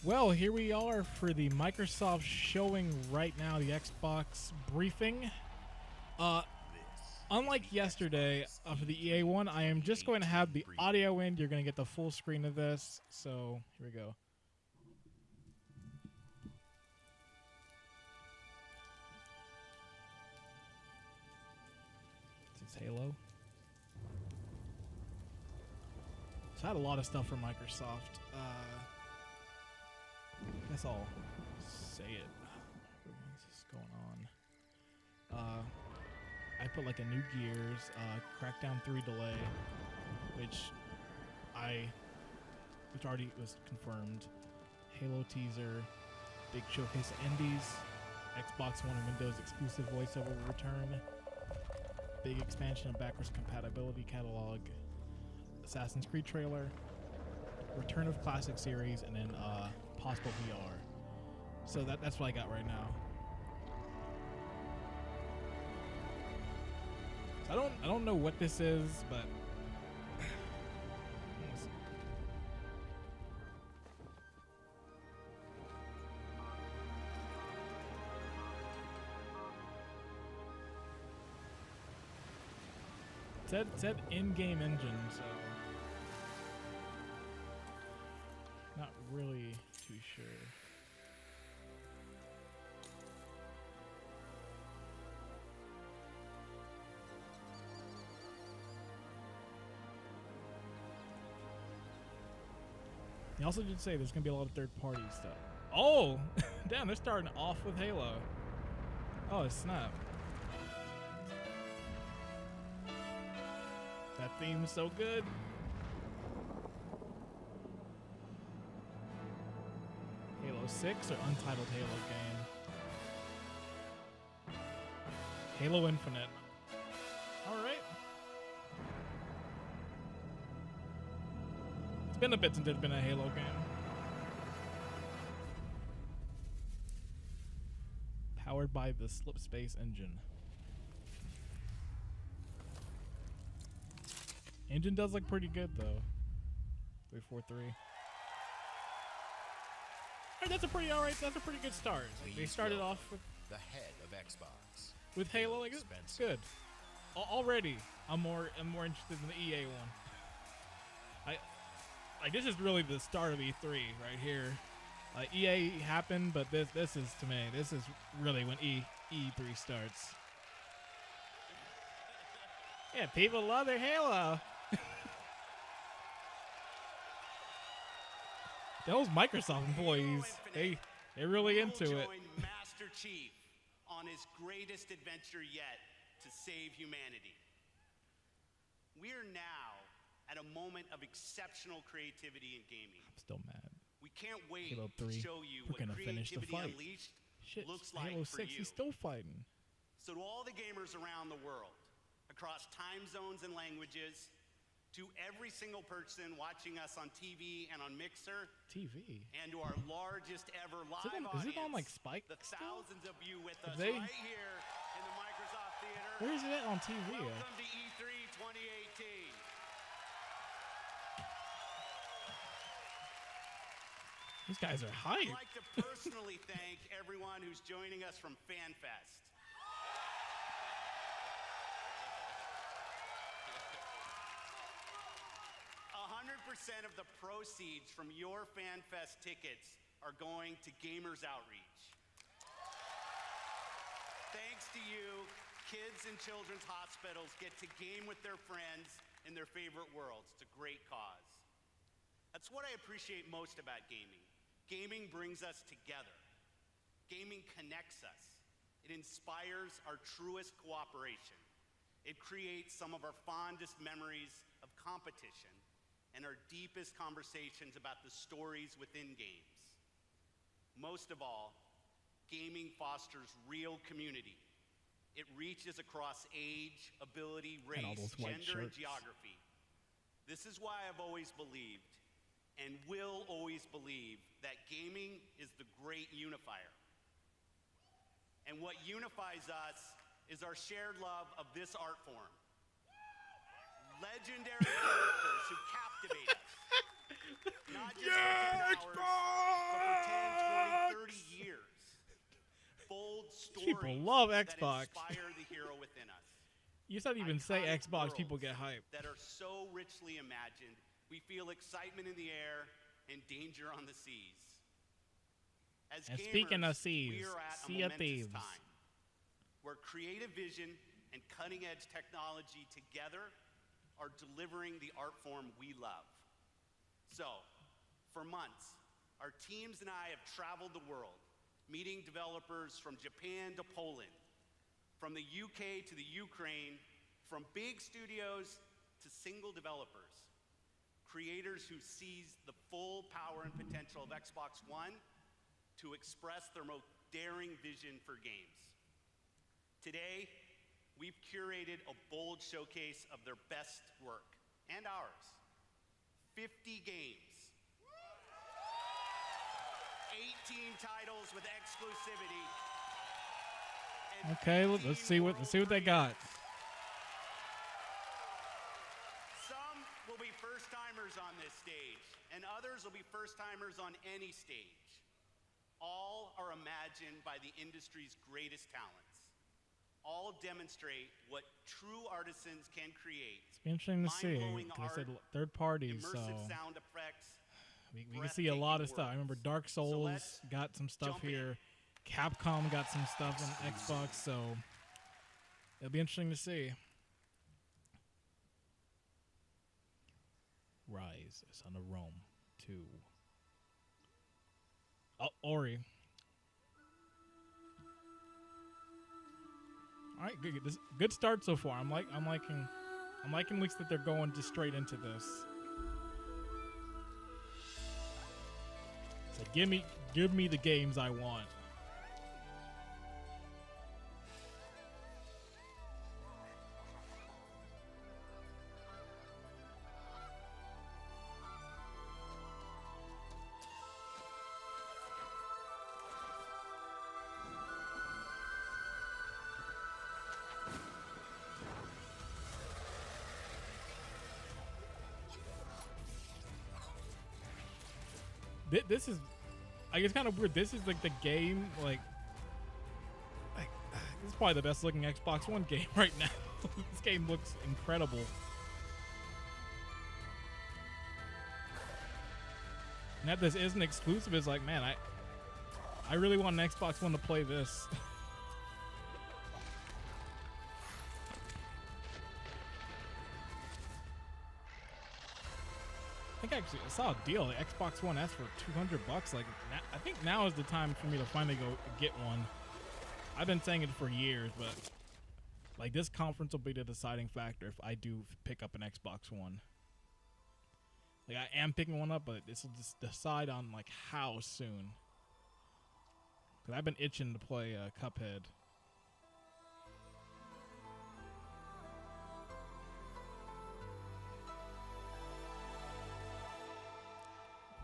Well, here we are for the Microsoft showing right now, the Xbox briefing. Unlike yesterday for the EA one, I am just going to have the audio in. You're going to get the full screen of this. So here we go. This is Halo. So I had a lot of stuff from Microsoft. I guess I'll say it. What's going on? I put like a new Gears, Crackdown 3 delay, which already was confirmed. Halo teaser, big showcase of indies, Xbox One and Windows exclusive voiceover return, big expansion of backwards compatibility catalog, Assassin's Creed trailer, return of classic series, and then possible VR. So that's what I got right now. I don't know what this is, but it said in-game engine, so not really too sure. He also did say there's going to be a lot of third-party stuff. Oh! Damn, they're starting off with Halo. Oh, snap. That theme is so good. Halo 6 or Untitled Halo game? Halo Infinite. Alright. It's been a bit since there's been a Halo game. Powered by the Slipspace engine. Engine does look pretty good though. 343. Alright, that's a pretty good start. They started off with the head of Xbox. With Halo, like it's good. Already, I'm more interested in the EA one. Like this is really the start of E3 right here. EA happened, but this is to me. This is really when E3 starts. Yeah, people love their Halo. Those Microsoft employees, they're really into it. Master Chief on his greatest adventure yet to save humanity. We are now at a moment of exceptional creativity in gaming. I'm still mad. We can't wait Halo 3, to show you we're what gonna finish the creativity fight. unleashed Shit, looks like Halo for 6, you. he's still fighting. So to all the gamers around the world, across time zones and languages, to every single person watching us on TV and on Mixer, and to our largest ever live audience, is it on like Spike? the thousands of you with us they- right here in the Microsoft Theater. Where is it at on TV? Welcome to E3 2018. These guys are hype. I'd like to personally thank everyone who's joining us from FanFest. "100% of the proceeds from your FanFest tickets are going to Gamers Outreach. Thanks to you, kids in children's hospitals get to game with their friends in their favorite worlds. It's a great cause. That's what I appreciate most about gaming. Gaming brings us together. Gaming connects us. It inspires our truest cooperation. It creates some of our fondest memories of competition and our deepest conversations about the stories within games. Most of all, gaming fosters real community. It reaches across age, ability, race, gender, and geography. This is why I've always believed and will always believe that gaming is the great unifier. And what unifies us is our shared love of this art form. Legendary characters who captivate us. Not just for 10 hours, but for stories People love that Xbox. inspire the hero within us. You said even say Iconic Xbox, people worlds get hyped. that are so richly imagined, we feel excitement in the air and danger on the seas. As And gamers, speaking of we seas, are at a Sea of momentous Thieves. time where creative vision and cutting-edge technology together are delivering the art form we love. So, for months, our teams and I have traveled the world, meeting developers from Japan to Poland, from the UK to the Ukraine, from big studios to single developers, creators who seize the full power and potential of Xbox One to express their most daring vision for games. Today, we've curated a bold showcase of their best work, and ours. 50 games. 18 titles with exclusivity. And Okay, let's 15 see what world they got. premieres. Some will be first-timers on this stage, and others will be first-timers on any stage. All are imagined by the industry's greatest talents. All demonstrate what true artisans can create. It's been interesting to see. Mind-blowing 'Cause I said art, third parties, immersive so sound effects. we can see a lot of breathtaking stuff. I remember worlds. Dark So Souls let's got some stuff jump in. here. Capcom got some stuff on Xbox, so it'll be interesting to see. Rise, Son of Rome 2. Oh, Ori. All right, good. Good start so far. I'm liking weeks that they're going just straight into this. So give me the games I want. This is, I guess, kind of weird. This is like the game, like this is probably the best looking Xbox One game right now. This game looks incredible. And that this isn't exclusive is like, man, I really want an Xbox One to play this. I think actually I saw a deal, the Xbox One S for $200. Like, I think now is the time for me to finally go get one. I've been saying it for years, but like this conference will be the deciding factor if I do pick up an Xbox One. Like I am picking one up, but this will just decide on like how soon. Cause I've been itching to play Cuphead.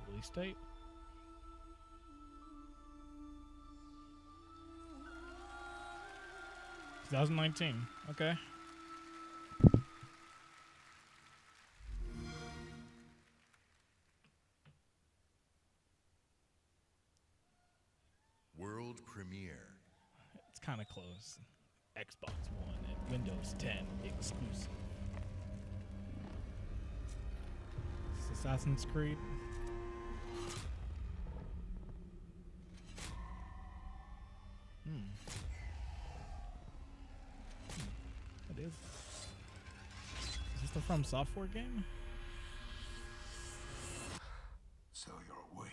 Release date? $2019. Okay. World premiere. It's kind of close. Xbox One and Windows 10 exclusive. It's Assassin's Creed. It is. Is this the From Software game? So you're awake.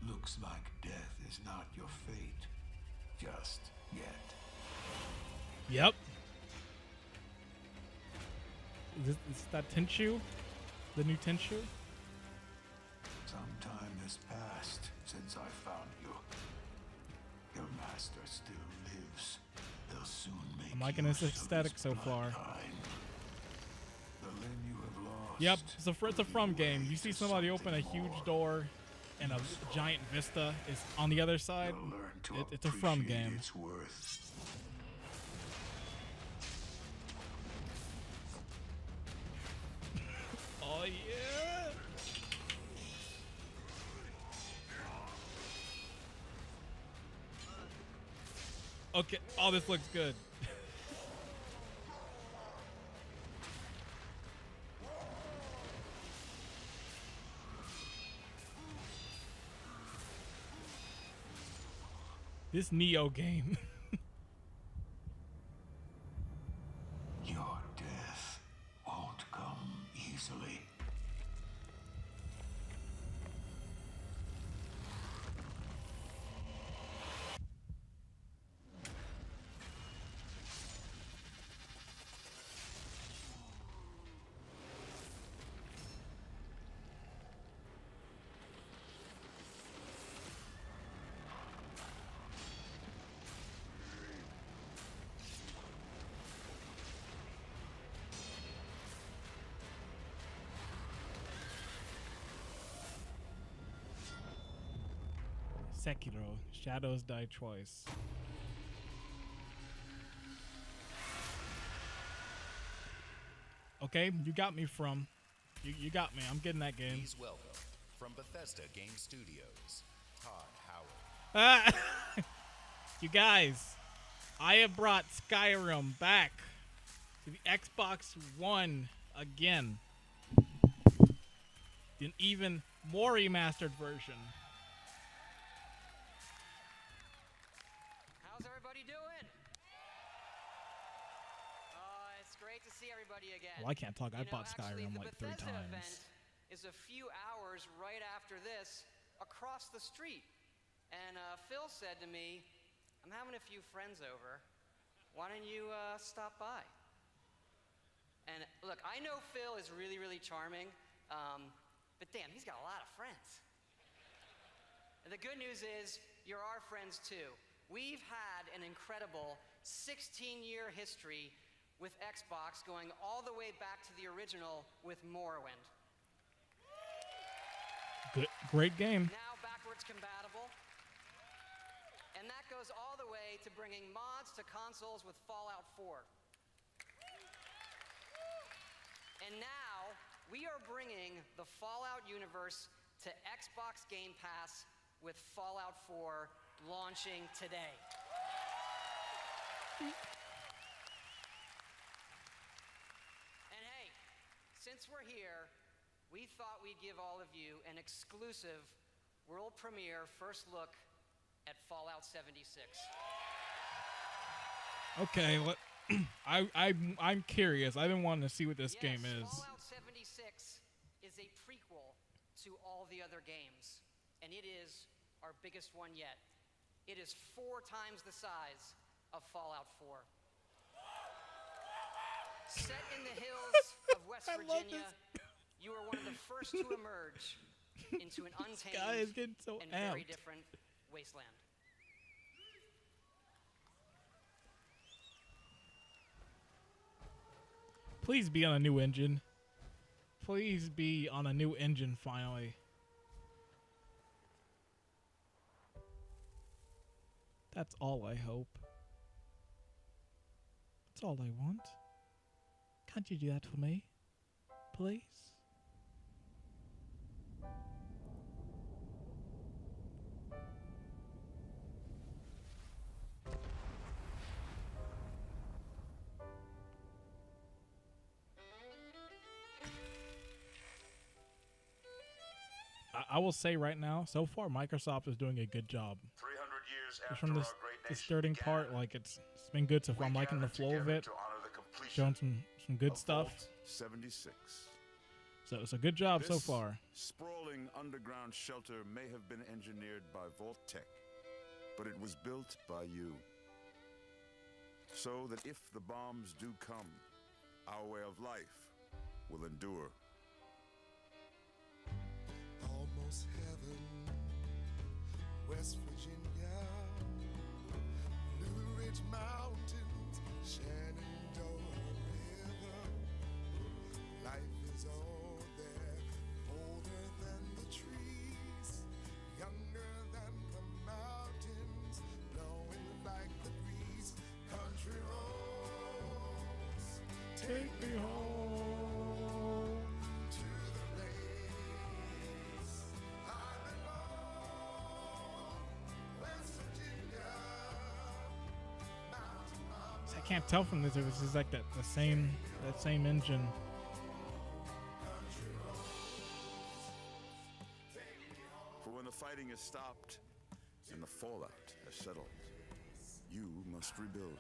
Looks like death is not your fate. Just yet. Yep. Is that Tenchu? The new Tenchu? Some time has passed since I found you. Your master still lives. They'll soon make I'm liking this use of aesthetic his so far. bloodline. The Lin you have lost. Yep, it's a From game. You see somebody open a huge door and a giant vista is on the other side. You'll learn to It's a From appreciate game. its worth. Oh yeah! Okay. Oh, this looks good. This Neo game. Your death won't come easily. Sekiro, Shadows Die Twice. Okay, you got me from. You got me. I'm getting that game. Please welcome from Bethesda Game Studios, Todd Howard. Ah! You guys, I have brought Skyrim back to the Xbox One again. An even more remastered version. How's everybody doing? Oh, it's great to see everybody again. Well, I can't talk. I You know, bought actually, Skyrim the like 3 Bethesda times. event is a few hours right after this, across the street. And Phil said to me, "I'm having a few friends over. Why don't you stop by?" And look, I know Phil is really, really charming, but damn, he's got a lot of friends. And the good news is, you're our friends too. We've had an incredible 16-year history with Xbox, going all the way back to the original with Morrowind. Good, great game. Now backwards compatible. And that goes all the way to bringing mods to consoles with Fallout 4. And now we are bringing the Fallout universe to Xbox Game Pass with Fallout 4 launching today. And hey, since we're here, we thought we'd give all of you an exclusive world premiere first look at Fallout 76. Okay, what? I'm curious. I've been wanting to see what this game is. Fallout 76 is a prequel to all the other games, and it is our biggest one yet. It is 4 times the size of Fallout 4. Set in the hills of West I love Virginia, you are one of the first to emerge into an This guy is untamed getting so and very amped. different wasteland. Please be on a new engine. Please be on a new engine finally. That's all I hope. That's all I want. Can't you do that for me? Please? I will say right now, so far Microsoft is doing a good job. 300 years Just after from our this great the nation starting began, part, like it's been good so far. I'm we liking the gathered flow of together it, to honor the completion showing some good of stuff. Vault 76. So it's a good job so This far. sprawling underground shelter may have been engineered by Vault Tech, but it was built by you. So that if the bombs do come, our way of life will endure. Almost heaven, West Virginia, Blue Ridge Mountains, Shenandoah River. Life is all there, older than the trees, younger than the mountains, blowing like the breeze. Country roads, take me home to the place I belong, West Virginia. can't tell from this if it's just like that same engine. For when the fighting is stopped and the fallout has settled, you must rebuild.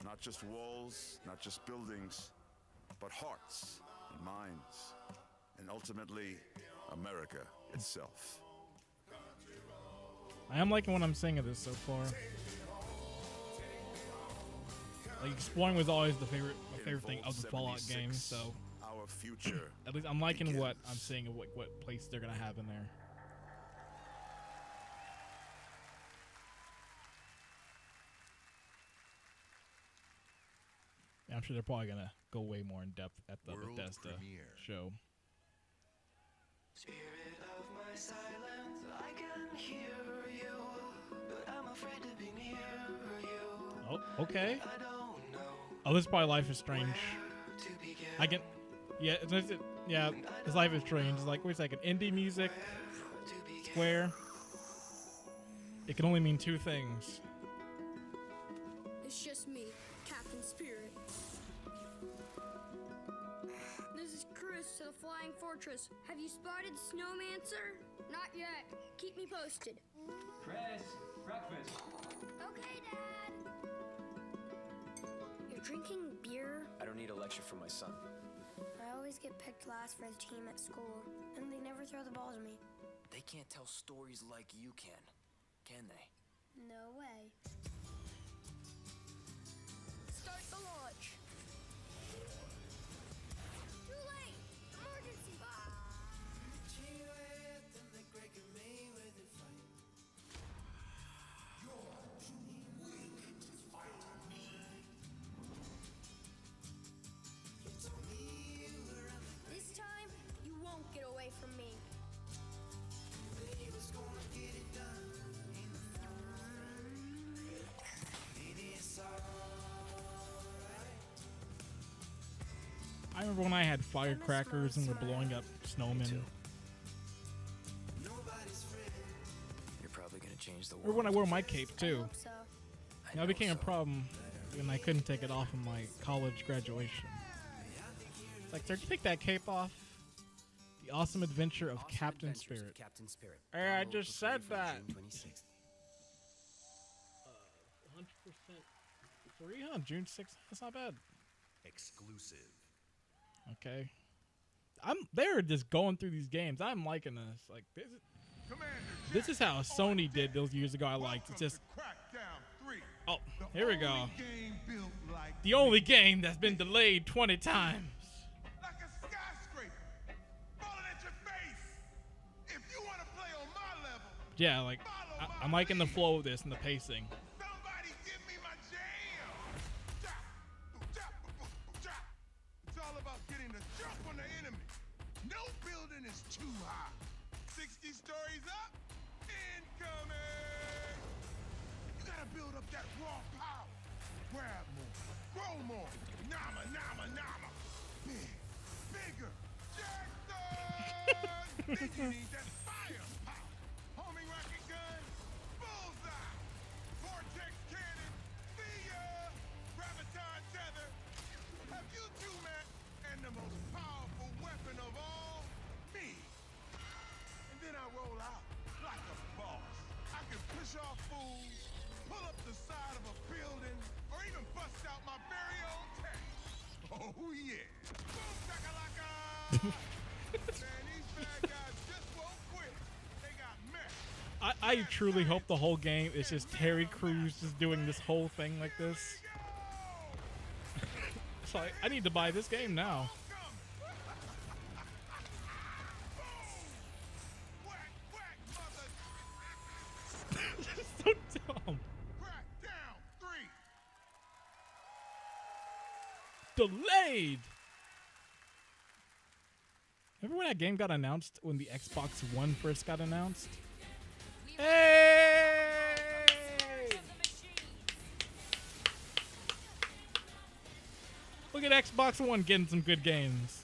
Not just walls, not just buildings, but hearts and minds, and ultimately, America itself. I am liking what I'm seeing of this so far. Like, exploring was always my favorite thing of the Fallout games, so Our future. at least I'm liking what begins. I'm seeing of what place they're gonna have in there. Yeah, I'm sure they're probably gonna go way more in depth at the World Bethesda premiere. show. Spirit of my silence, I can hear you, but I'm afraid to be near you. Oh, okay. I don't know Oh, this is probably Life is Strange. where to begin. I can, yeah, yeah. This Life is Strange. It's like, wait a second, indie music, Square. It can only mean two things. It's just me, Captain Spirit. This is Chris to the Flying Fortress. Have you spotted Snowmancer? Not yet. Keep me posted. Chris, breakfast. Okay, Dad. You're drinking beer? I don't need a lecture from my son. I always get picked last for the team at school, and they never throw the ball to me. They can't tell stories like you can they? No way. Start the launch. Too late! Emergency! This time, you won't get away from me. I remember when I had firecrackers and were blowing up snowmen. You're probably gonna change the Or world. when I wore my cape too. I hope so. Now it became a problem when I couldn't take it off in my college graduation. It's like, sir, did you take that cape off? The Awesome Adventure of Captain Spirit. Captain Spirit. Hey, I just said that. June 26th. 100% free on June 6th. That's not bad. Exclusive. Okay. They're just going through these games. I'm liking this. Like, this is how Sony did those years ago. I liked. It's just, oh, here we go. The only game that's been delayed 20 times. Like a skyscraper falling at your face. If you want to play on my level, Yeah, like, I'm liking the flow of this and the pacing. somebody give me my jam. Chop, chop, chop. It's all about getting the jump on the enemy. No building is too high. 60 stories up, incoming. You gotta build up that raw power. Grab more, grow more. Nama, nama, nama. Big, bigger. Jackson! Then you need that firepower. Homing rocket gun, bullseye. Vortex cannon, see ya. Graviton tether. Have you two met? And the most powerful weapon of all, me. And then I roll out like a boss. I can push off fools, pull up the side of a building, or even bust out my very own tank. Oh yeah. Boom shakalaka! Man, these bad guys just won't quit. They got messed. I truly hope the whole game is just Terry Crews just doing this whole thing like this. So I need to buy this game now. Whack, whack, mother. So dumb. Crack down, 3. Delayed. Remember when that game got announced when the Xbox One first got announced? Hey! Look at Xbox One getting some good games.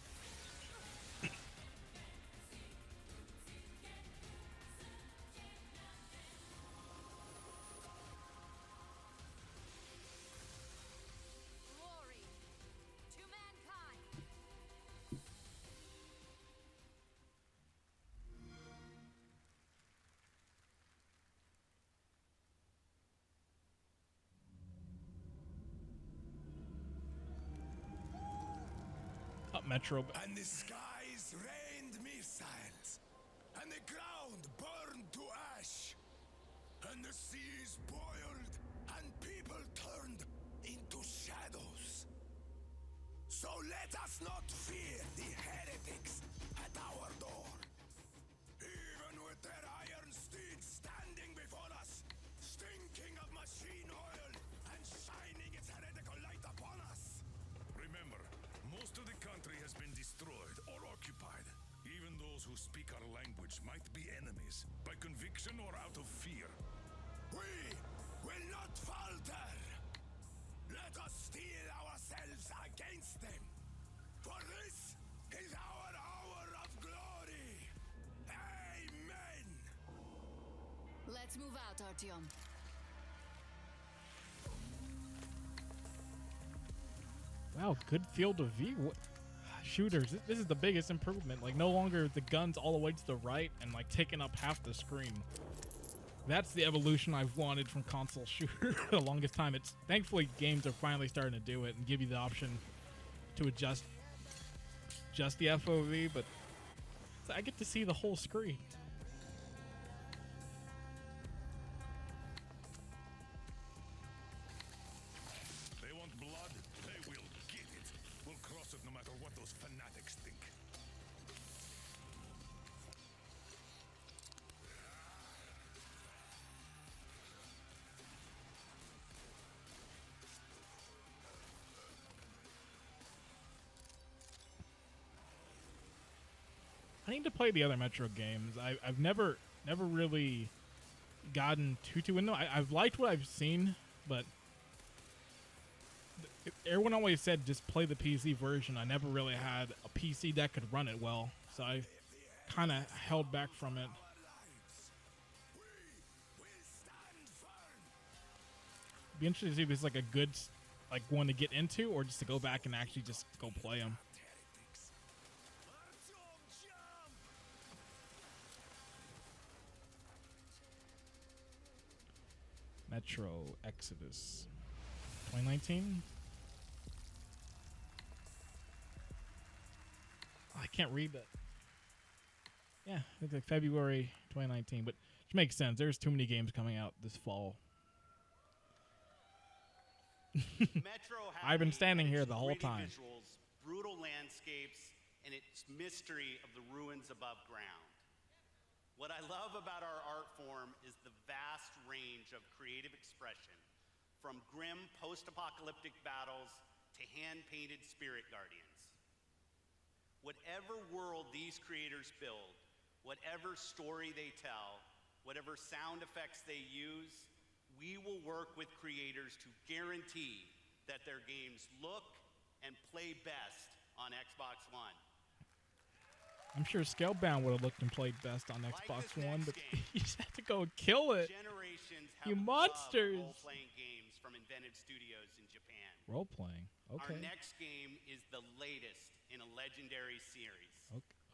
Metro. And the skies rained missiles, and the ground burned to ash, and the seas boiled, and people turned into shadows. So let us not fear the heretics at our door. Even with their iron steeds standing before us, stinking of machine oil and shining its heretical light upon us. Remember, most of the country has been destroyed or occupied. Even those who speak our language might be enemies, by conviction or out of fear. We will not falter. Let us steel ourselves against them. For this is our hour of glory. Amen. Let's move out, Artyom. Wow, good field of view. Shooters, this is the biggest improvement. Like, no longer the guns all the way to the right and like taking up half the screen. That's the evolution I've wanted from console shooter for the longest time. It's thankfully games are finally starting to do it and give you the option to adjust just the FOV, but I get to see the whole screen. They want blood, they will get it. We'll cross it no matter what those fanatics think. I need to play the other Metro games. I've never really gotten too into. I've liked what I've seen, but everyone always said just play the PC version. I never really had a PC that could run it well, so I kind of held back from it. Be interested to see if this is like a good like one to get into, or just to go back and actually just go play them. Metro Exodus 2019. I can't read that. Yeah, it's like February 2019, but which makes sense. There's too many games coming out this fall. Metro I've been standing had here its the whole gritty time. Visuals, brutal landscapes, and its mystery of the ruins above ground. What I love about our art form is the vast range of creative expression, from grim post-apocalyptic battles to hand-painted spirit guardians. Whatever world these creators build, whatever story they tell, whatever sound effects they use, we will work with creators to guarantee that their games look and play best on Xbox One. I'm sure Scalebound would have looked and played best on Xbox One, but you just have to go and kill it. Generations You have monsters! loved role-playing games from Inventive Studios in Japan. Role-playing, okay. Our next game is the latest in a legendary series.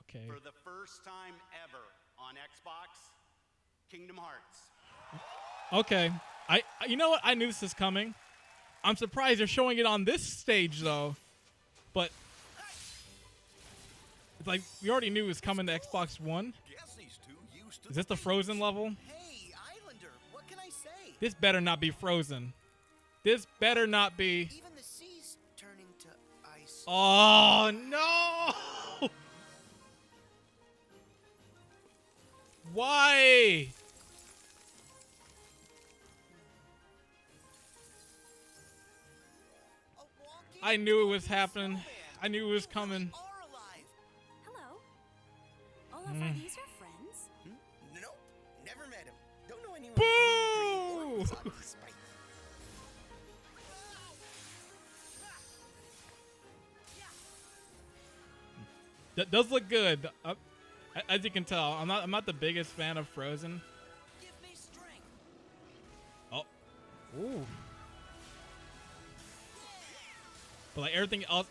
Okay. For the first time ever on Xbox, Kingdom Hearts. Okay. You know what? I knew this was coming. I'm surprised they're showing it on this stage, though. But it's like we already knew it was coming to Xbox One. Is this the Frozen level? Hey, Islander, what can I say? This better not be Frozen. This better not be. Even the sea's turning to ice. Oh, no! Why? I knew it was happening. I knew it was coming. Hello. Olaf, are these your friends? Nope, never met him. Don't know anyone. Boo! That does look good. As you can tell, I'm not the biggest fan of Frozen. Oh, ooh. But like everything else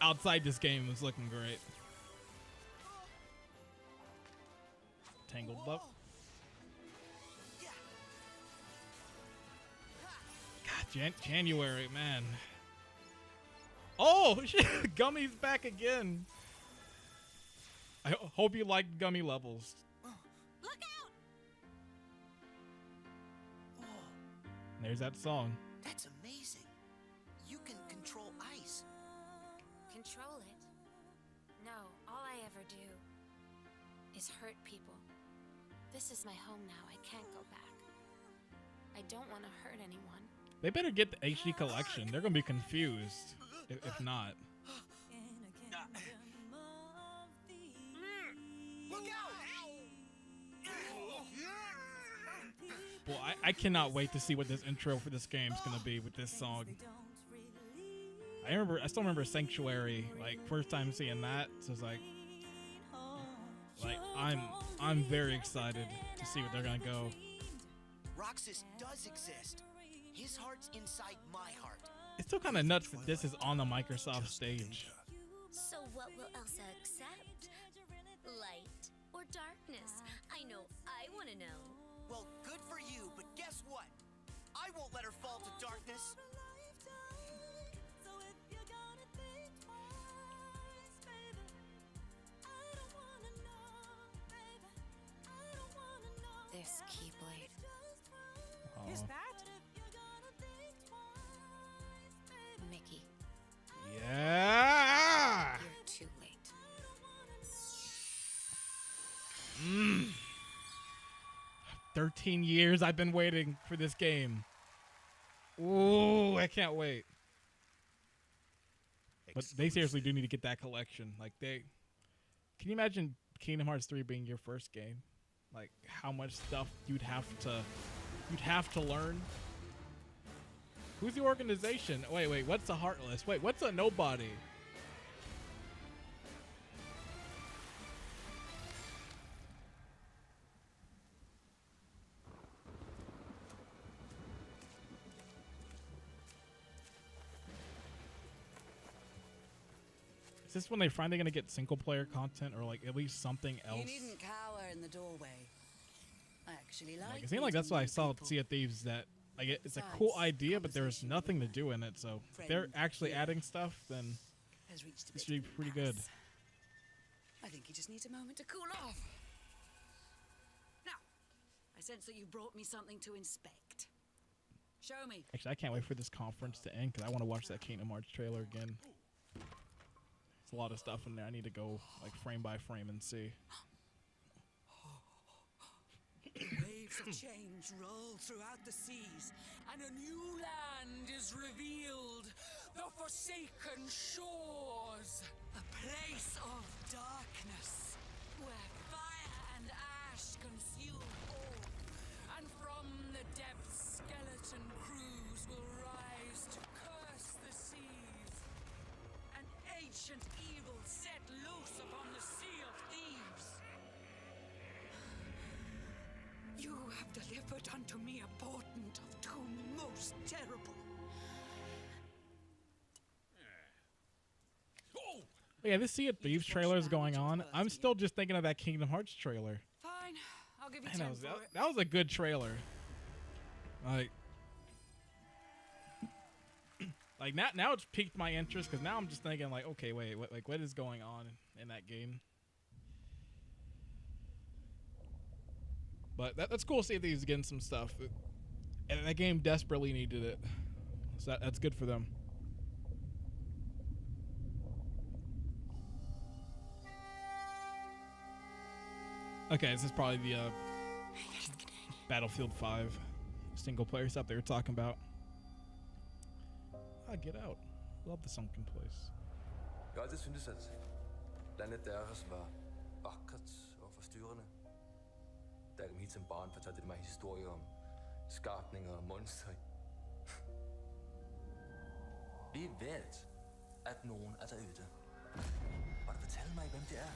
outside this game is looking great. Tangled up. God, January, man. Oh shit! Gummy's back again. I hope you liked Gummy levels. Look out! There's that song. That's amazing. You can control ice. Control it? No, all I ever do is hurt people. This is my home now. I can't go back. I don't want to hurt anyone. They better get the HD collection. They're gonna be confused if not. Look out! Well, I cannot wait to see what this intro for this game is gonna be with this song. I still remember Sanctuary, like first time seeing that. So it's like I'm very excited to see what they're gonna go. Roxas does exist. His heart's inside my heart. It's still kind of nuts that this is on the Microsoft stage. So what will Elsa accept? Light or darkness? I know I want to know. Well, good for you, but guess what? I won't let her fall to darkness. This Keyblade. Oh. Is that? Mickey, Yeah. you're too late. 13 years I've been waiting for this game. Ooh, I can't wait. But they seriously do need to get that collection. Like can you imagine Kingdom Hearts 3 being your first game? Like how much stuff you'd have to learn. Who's the organization? Wait, what's a Heartless? Wait, what's a Nobody? Is this when they finally gonna get single player content or like at least something else? You needn't cower in the doorway. I actually like It seemed like that's what I meeting saw new at people. Sea of Thieves, that like it's a cool idea, but there's nothing to do in it. So if they're actually adding stuff, then Has reached a it bit should be of pretty good. impasse. I think he just needs a moment to cool off. Now, I sense that you brought me something to inspect. Show me. Actually, I can't wait for this conference to end because I want to watch that Kingdom Hearts trailer again. There's a lot of stuff in there. I need to go like frame by frame and see. Waves of change roll throughout the seas, and a new land is revealed. The Forsaken Shores. A place of darkness, where fire and ash consume all. And from the depths, skeleton crews will rise to curse the seas. An ancient evil set loose upon the Sea of Thieves. You have delivered unto me a portent of doom most terrible. Yeah, this Sea of Thieves trailer is going on. I'm still just thinking of that Kingdom Hearts trailer. Fine, I'll give you Man, 10 that for it. was a good trailer. Like now it's piqued my interest because now I'm just thinking like, okay, wait, what is going on in that game? But that's cool to see these getting some stuff. And that game desperately needed it. So that's good for them. Okay, this is probably the Battlefield 5 single player stuff they were talking about. Get Out. Love the sunken place. Jeg har altid syntes, at landet deres var vakkert og forstyrrende. Da jeg kom hit som barn, fortalte det mig historier om skabninger og monstre. Vi vet, at nogen er derude. Og du fortælle mig, hvem det er.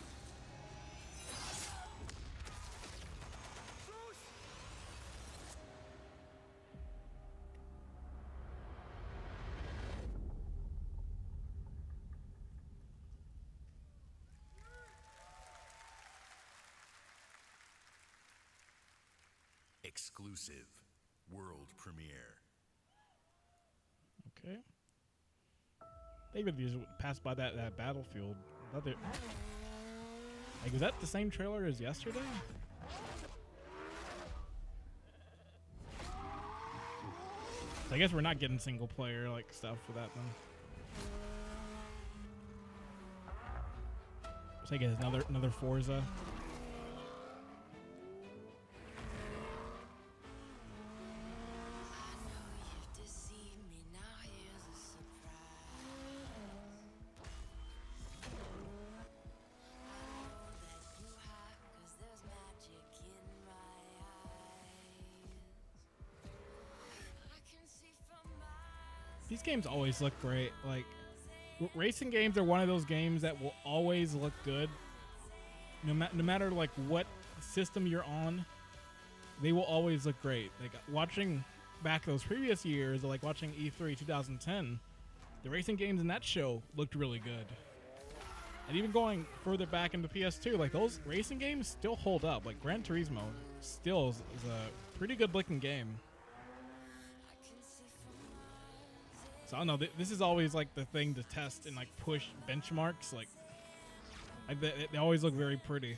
Exclusive world premiere. Okay. They would just pass by that battlefield. Like, is that the same trailer as yesterday? So I guess we're not getting single player like stuff for that then. So I guess another Forza. These games always look great. Like, racing games are one of those games that will always look good. No matter like what system you're on, they will always look great. Like, watching back those previous years, like watching E3 2010, the racing games in that show looked really good. And even going further back into PS2, like those racing games still hold up. Like Gran Turismo still is a pretty good looking game. So I don't know. This is always like the thing to test and like push benchmarks. Like they always look very pretty.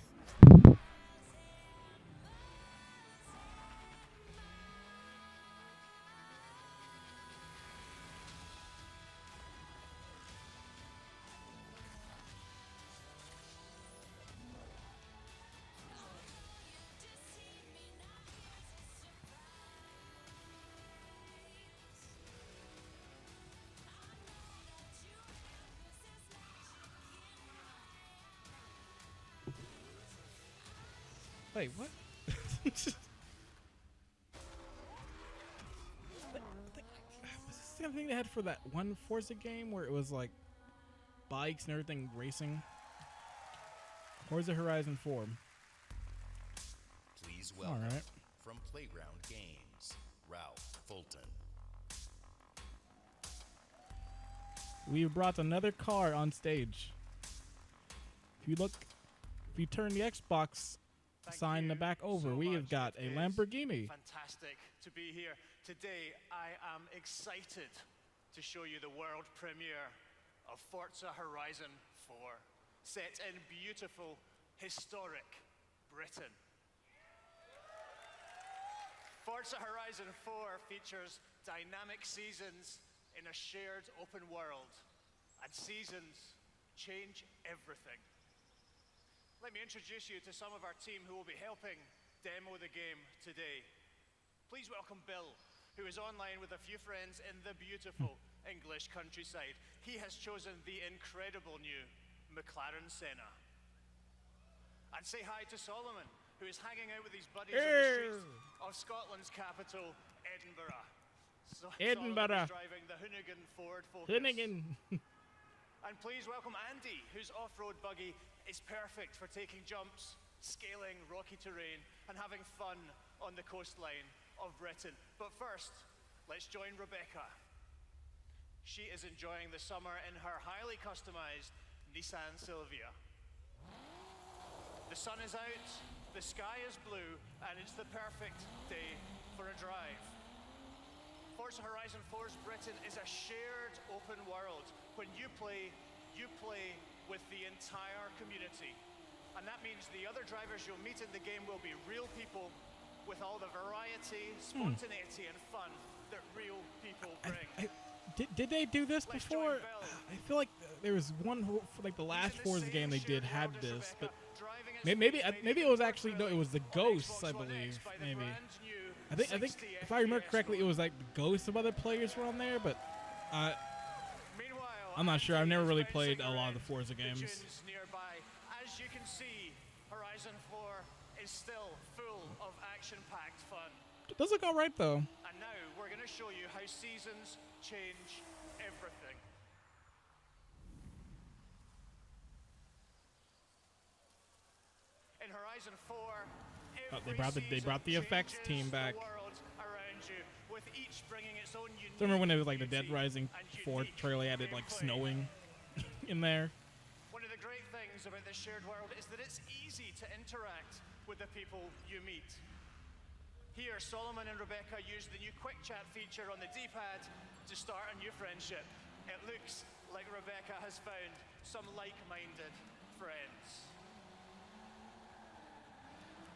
Wait, what? Was this the same thing they had for that one Forza game where it was like bikes and everything racing? Forza Horizon 4. Please welcome All right. from Playground Games, Ralph Fulton. We've brought another car on stage. If you turn the Xbox sign the back over, we have got a Lamborghini. Fantastic to be here today. I am excited to show you the world premiere of Forza Horizon 4, set in beautiful, historic Britain. Forza Horizon 4 features dynamic seasons in a shared open world, and seasons change everything. Let me introduce you to some of our team who will be helping demo the game today. Please welcome Bill, who is online with a few friends in the beautiful English countryside. He has chosen the incredible new McLaren Senna. And say hi to Solomon, who is hanging out with his buddies on the streets of Scotland's capital, Edinburgh. Solomon is driving the Hoonigan Ford Focus. Hoonigan. And please welcome Andy, whose off-road buggy is perfect for taking jumps, scaling rocky terrain, and having fun on the coastline of Britain. But first, let's join Rebecca. She is enjoying the summer in her highly customized Nissan Silvia. The sun is out, the sky is blue, and it's the perfect day for a drive. Forza Horizon 4's Britain is a shared open world. When you play with the entire community. And that means the other drivers you'll meet in the game will be real people with all the variety, spontaneity, and fun that real people bring. Did they do this before? I feel like there was one, like the last Forza game they did had this, but maybe it was actually, no, it was the Ghosts, I believe, maybe. I think if I remember correctly, it was like the ghosts of other players were on there, but I'm not sure. I've never really played a lot of the Forza games. Nearby. As you can see, Horizon 4 is still full of action-packed fun. It does look all right, though. And now we're going to show you how seasons change everything. In Horizon 4, they brought the effects team back. Around you, with each bringing its own unique. I remember when it was like the Dead Rising 4 trailer had it like snowing in there. One of the great things about this shared world is that it's easy to interact with the people you meet. Here, Solomon and Rebecca use the new Quick Chat feature on the D-pad to start a new friendship. It looks like Rebecca has found some like-minded friends.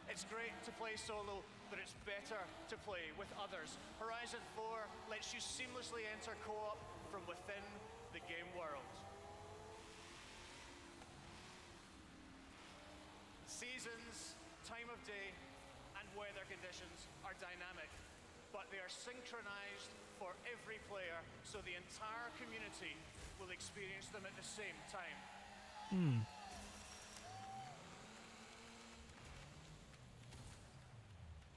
It's great to play solo, but it's better to play with others. Horizon 4 lets you seamlessly enter co-op from within the game world. Seasons, time of day, and weather conditions are dynamic, but they are synchronized for every player, so the entire community will experience them at the same time.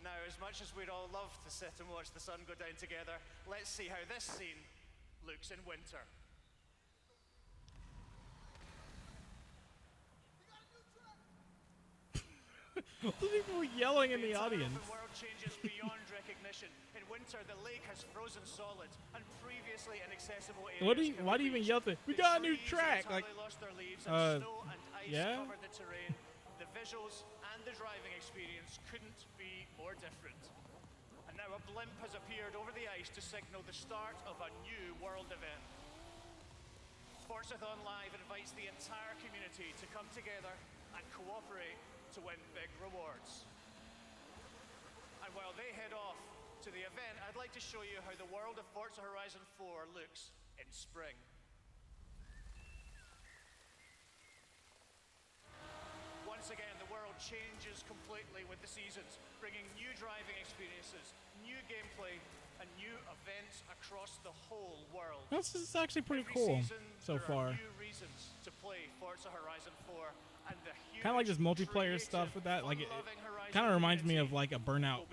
Now, as much as we'd all love to sit and watch the sun go down together, let's see how this scene looks in winter. People were yelling in the audience. The world changes beyond recognition. In winter, the lake has frozen solid, and previously inaccessible areas. Why do you even yell that? We got a new track. Like, lost their leaves, and snow and ice yeah. covered the terrain. The visuals and the driving experience couldn't be more different. And now a blimp has appeared over the ice to signal the start of a new world event. Forzathon Live invites the entire community to come together and cooperate to win big rewards. And while they head off to the event, I'd like to show you how the world of Forza Horizon 4 looks in spring. Once again, the world changes completely with the seasons, bringing new driving experiences, new gameplay, and new events across the whole world. This is actually pretty cool so far. New reasons to play Forza Horizon 4, and the huge Kind of like this multiplayer stuff with that. Like it kind of reminds me of like a Burnout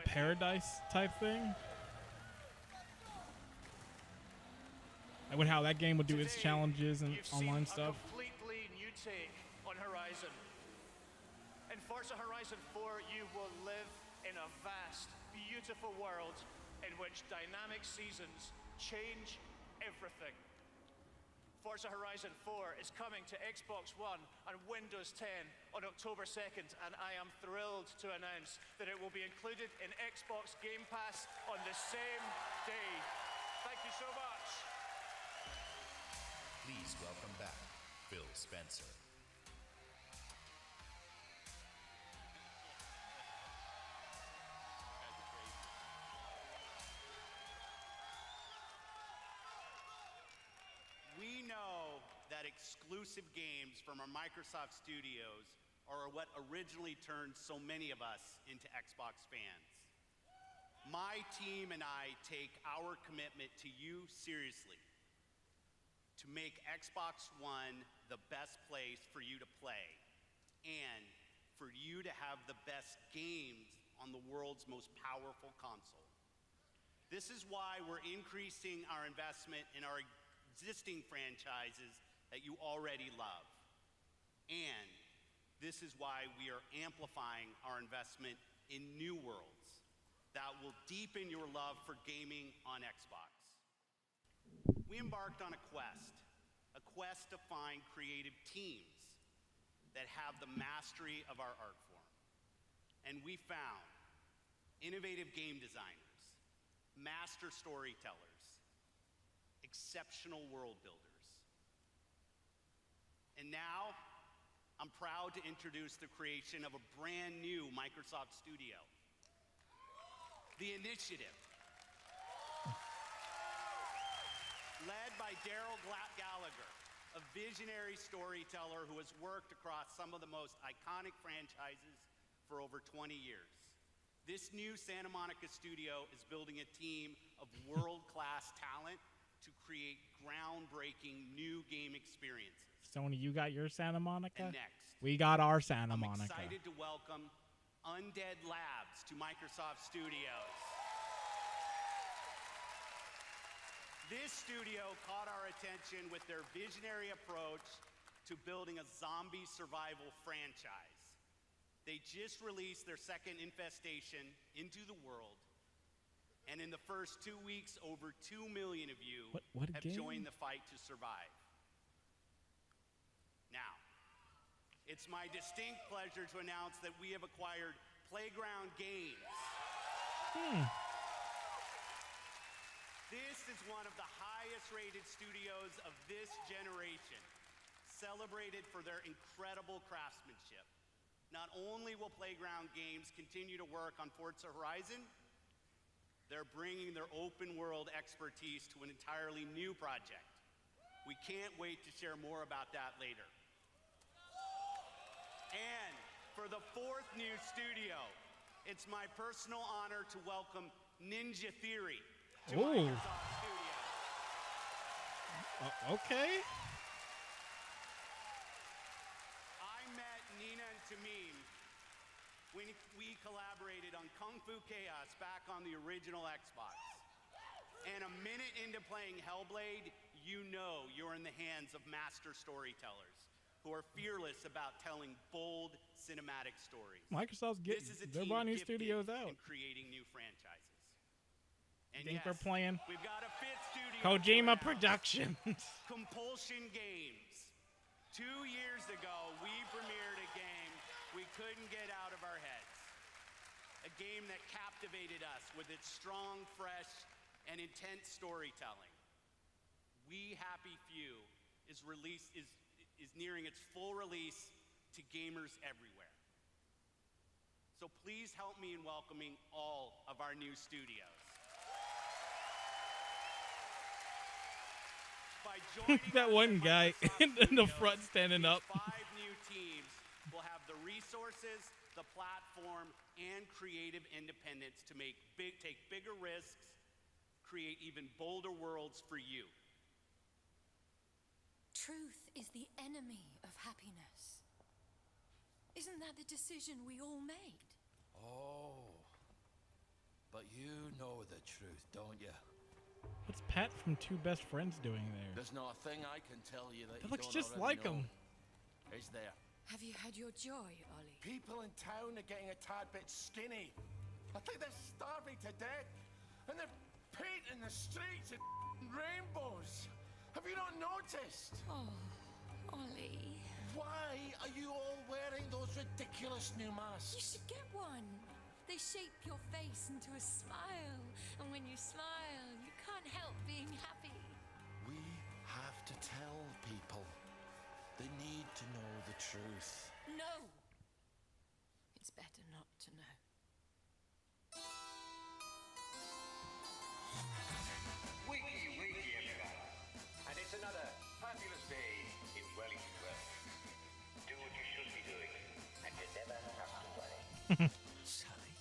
Paradise type thing. Like with how that game would do its challenges and online stuff. Completely new take on Horizon. In Forza Horizon 4, you will live in a vast, beautiful world in which dynamic seasons change everything. Forza Horizon 4 is coming to Xbox One and Windows 10 on October 2nd, and I am thrilled to announce that it will be included in Xbox Game Pass on the same day. Thank you so much. Please welcome back Phil Spencer. We know that exclusive games from our Microsoft studios are what originally turned so many of us into Xbox fans. My team and I take our commitment to you seriously, to make Xbox One the best place for you to play and for you to have the best games on the world's most powerful console. This is why we're increasing our investment in our existing franchises that you already love. And this is why we are amplifying our investment in new worlds that will deepen your love for gaming on Xbox. We embarked on a quest to find creative teams that have the mastery of our art form. And we found innovative game designers, master storytellers, exceptional world builders. And now, I'm proud to introduce the creation of a brand new Microsoft studio, The Initiative. Led by Daryl Gallagher, a visionary storyteller who has worked across some of the most iconic franchises for over 20 years. This new Santa Monica studio is building a team of world-class talent to create groundbreaking new game experiences. Sony, you got your Santa Monica? And next, we got our Santa Monica. I'm excited to welcome Undead Labs to Microsoft Studios. This studio caught our attention with their visionary approach to building a zombie survival franchise. They just released their second infestation into the world. And in the first 2 weeks, over 2 million of you have joined the fight to survive. Now, it's my distinct pleasure to announce that we have acquired Playground Games. This is one of the highest-rated studios of this generation, celebrated for their incredible craftsmanship. Not only will Playground Games continue to work on Forza Horizon, they're bringing their open-world expertise to an entirely new project. We can't wait to share more about that later. And for the fourth new studio, it's my personal honor to welcome Ninja Theory to Microsoft Studios. Okay. I met Nina and Tamim when we collaborated on Kung Fu Chaos back on the original Xbox. And a minute into playing Hellblade, you know you're in the hands of master storytellers who are fearless about telling bold cinematic stories. Microsoft's getting their new studios out. And creating new franchises. And Think yes, we're playing we've got a fifth studio. Kojima Productions. Compulsion Games. 2 years ago, we premiered a game we couldn't get out of our heads. A game that captivated us with its strong, fresh, and intense storytelling. We Happy Few is nearing its full release to gamers everywhere. So please help me in welcoming all of our new studios. By joining That one guy in the front standing up. 5 new teams will have the resources, the platform, and creative independence to take bigger risks, create even bolder worlds for you. Truth is the enemy of happiness. Isn't that the decision we all made? Oh, but you know the truth, don't you? What's Pat from Two Best Friends doing there? There's not a thing I can tell you that That you looks don't just already like know. him. Is there? Have you had your joy, Ollie? People in town are getting a tad bit skinny. I think they're starving to death. And they're painting the streets in rainbows. Have you not noticed? Oh, Ollie. Why are you all wearing those ridiculous new masks? You should get one. They shape your face into a smile. And when you smile, you can't help being happy. We have to tell people. They need to know the truth. No. It's better not to know. Wiki, everyone. And it's another fabulous day in Wellington Welsh. Do what you should be doing, and you never have to worry. Sally?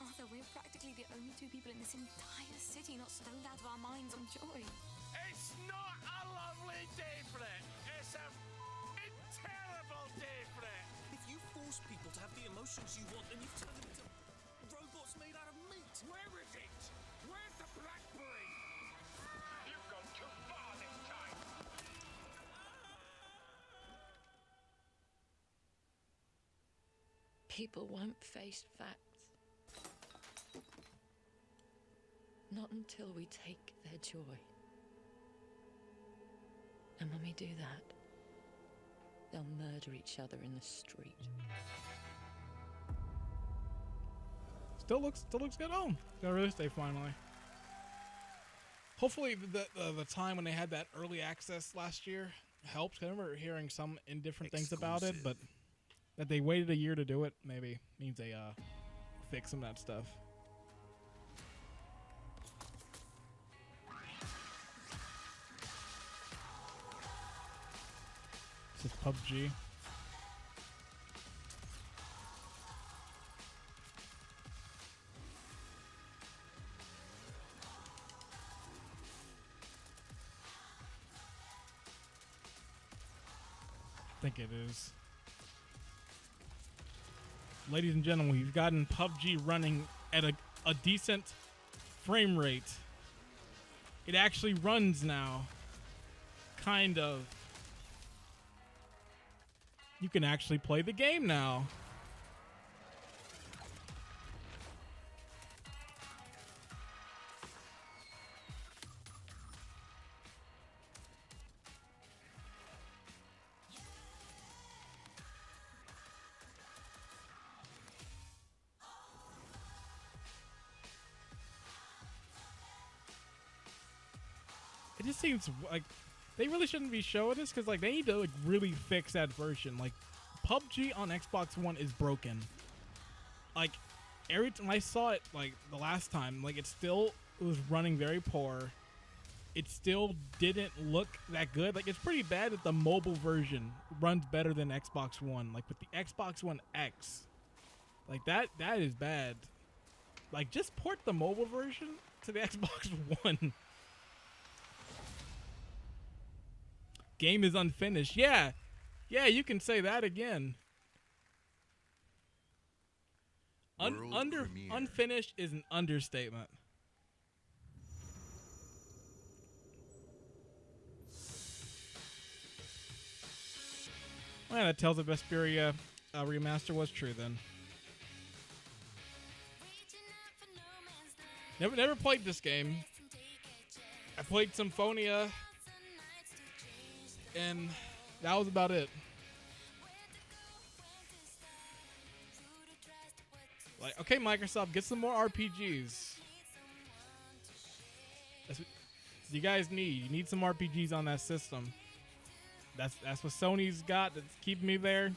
Arthur, we're practically the only 2 people in this entire city not stoned out of our minds on joy. It's not a lovely day for it. It's a terrible day for it. If you force people to have the emotions you want, then you've turned them into robots made out of meat. Where is it? Where's the blackberry? You've gone too far this time. People won't face facts. Not until we take their joy. And when we do that, they'll murder each other in the street. Still looks good on. Got a release date finally. Hopefully the time when they had that early access last year helped. I remember hearing some indifferent things about it, but that they waited a year to do it maybe means they fix some of that stuff. This is PUBG. I think it is. Ladies and gentlemen, we've gotten PUBG running at a decent frame rate. It actually runs now. Kind of. You can actually play the game now. It just seems like they really shouldn't be showing this because like they need to like really fix that version. Like PUBG on Xbox One is broken. Like every time I saw it like the last time, like it was running very poor. It still didn't look that good. Like it's pretty bad that the mobile version runs better than Xbox One. Like with the Xbox One X, like that is bad. Like just port the mobile version to the Xbox One. Game is unfinished. Yeah, you can say that again. Unfinished is an understatement. Well, that tells if Vesperia remaster was true then. Never played this game. I played Symphonia, and that was about it. Like, okay, Microsoft, get some more RPGs. That's what you guys need. You need some RPGs on that system. That's what Sony's got that's keeping me there.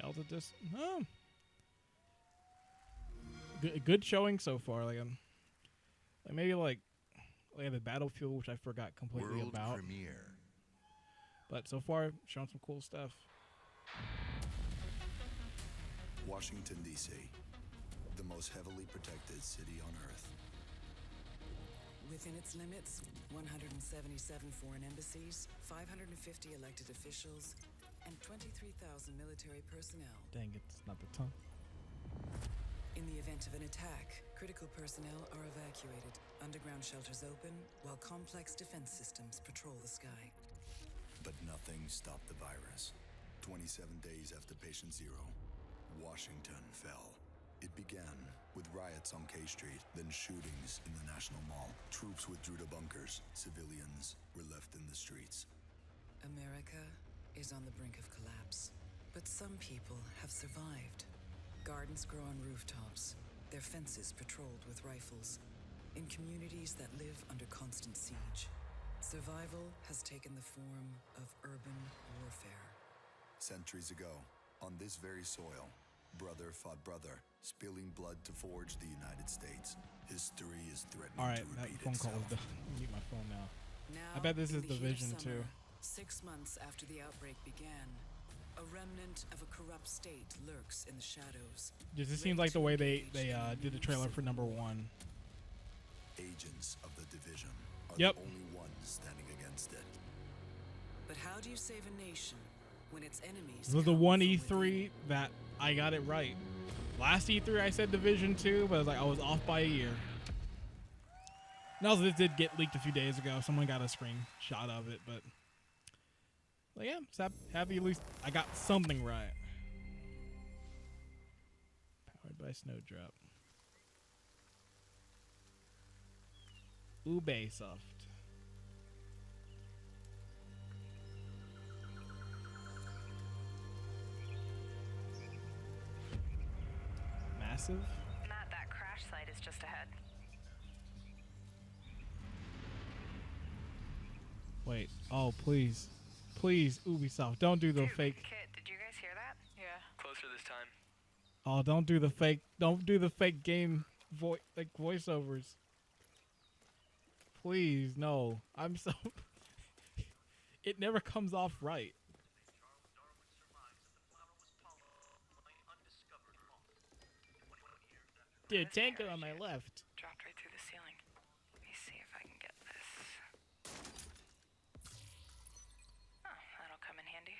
Tales of this. Oh. Good showing so far. Like maybe like the Battlefield, which I forgot completely World about. premiere. But so far, showing some cool stuff. Washington, D.C., the most heavily protected city on Earth. Within its limits, 177 foreign embassies, 550 elected officials, and 23,000 military personnel. Dang it, it's not the tongue. In the event of an attack, critical personnel are evacuated, underground shelters open, while complex defense systems patrol the sky. But nothing stopped the virus. 27 days after patient zero, Washington fell. It began with riots on K Street, then shootings in the National Mall. Troops withdrew to bunkers. Civilians were left in the streets. America is on the brink of collapse. But some people have survived. Gardens grow on rooftops, their fences patrolled with rifles, in communities that live under constant siege. Survival has taken the form of urban warfare. Centuries ago, on this very soil, brother fought brother, spilling blood to forge the United States. History is threatening All right, to that repeat phone call itself. is done. Mute my phone now. Now, I bet this in is the heat of Division summer, 2. 6 months after the outbreak began, a remnant of a corrupt state lurks in the shadows. Just it seems like the way they did the trailer for number 1. Agents of the Division are Yep. the only ones standing against it. But how do you save a nation when its enemies This was the one E3 that I got it right. Last E3 I said Division 2, but I was off by a year. And also, this did get leaked a few days ago. Someone got a screenshot of it, but yeah, just happy at least I got something right. Powered by Snowdrop. Ubisoft. Massive? Matt, that crash site is just ahead. Wait. Oh, please. Please, Ubisoft, don't do the fake. Kit, did you guys hear that? Yeah. Closer this time. Oh, don't do the fake. Don't do the fake game voiceovers. Please, no. I'm so. It never comes off right. Dude, Tango on my left. Dropped right through the ceiling. Let me see if I can get this. Oh, that'll come in handy.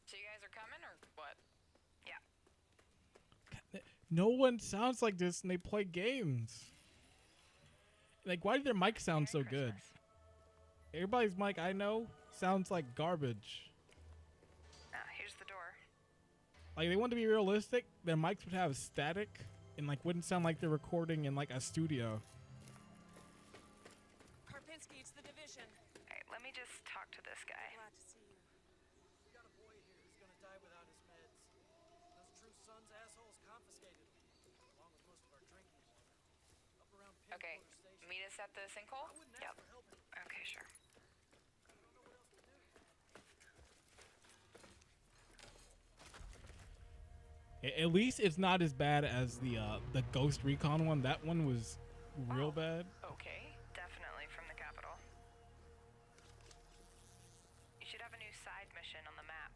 So you guys are coming or what? Yeah. No one sounds like this and they play games. Like, why do their mic sound so good? Everybody's mic I know sounds like garbage. Here's the door. Like, they want to be realistic, their mics would have static and like wouldn't sound like they're recording in like a studio. Karpinski, it's the division. Hey, let me just talk to this guy. Glad to see you. We got a boy here who's gonna die without his meds. Those True Sons assholes confiscated him, along with most of our drinking water. Up around Okay, meet us at the sinkhole? Yep. Okay, sure. At least it's not as bad as the Ghost Recon one. That one was real bad. Okay, definitely from the capital. You should have a new side mission on the map.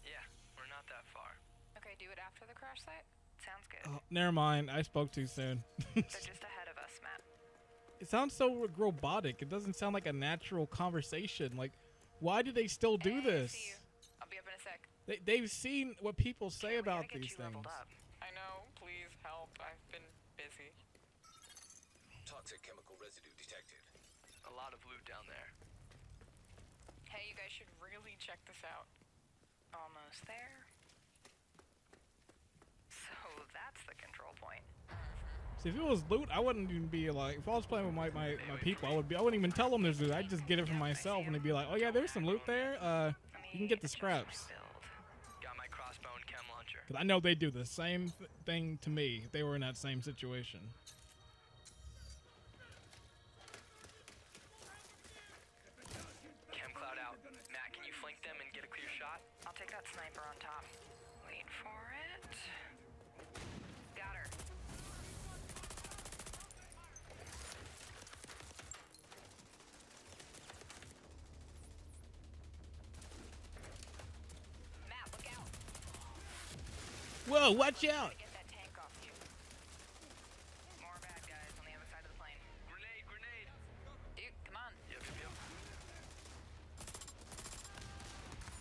Yeah, we're not that far. Okay, do it after the crash site? Sounds good. Oh, never mind. I spoke too soon. They're just ahead of us, Matt. It sounds so robotic. It doesn't sound like a natural conversation. Like, why do they still do this? See you. I'll be up in a sec. They've seen what people say about these things. I know. Please help. I've been busy. Toxic chemical residue detected. A lot of loot down there. Hey, you guys should really check this out. Almost there. So that's the control point. See, if it was loot, I wouldn't even be like. If I was playing with my people, I wouldn't even tell them there's loot. I'd just get it for myself, and they'd be like, "Oh yeah, there's some loot there. You can get the scraps." Got my crossbow and chem launcher. Because I know they'd do the same thing to me if they were in that same situation. Chem cloud out. Matt, can you flank them and get a clear shot? I'll take that sniper on top. Wait for it. Got her. Matt, look out. Whoa, watch out! Get that tank off you. More bad guys on the other side of the plane. Grenade, grenade. Dude, come on. Yep.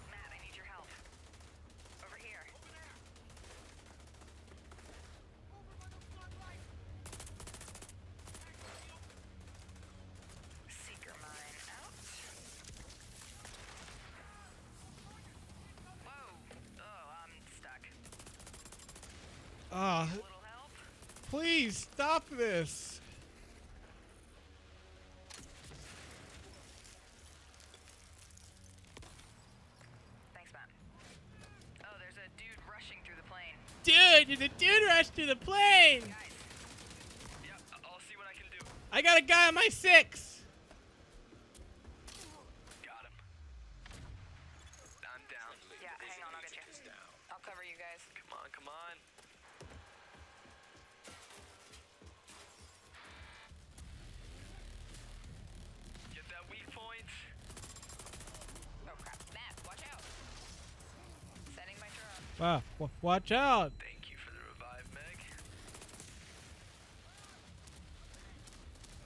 Matt, I need your help. Over here. Seeker mine out. Whoa. Oh, I'm stuck. Ah, please stop this. Thanks, Matt. Oh, there's a dude rushing through the plane. Dude, there's a dude rush through the plane. Yeah, I'll see what I can do. I got a guy on my 6. Got him. I'm down. Yeah, hang on, I'll get you. I'll cover you guys. Come on, come on. Get that weak point. Oh crap, Matt, watch out. Sending my drone. Wow, watch out. Thank you for the revive, Meg.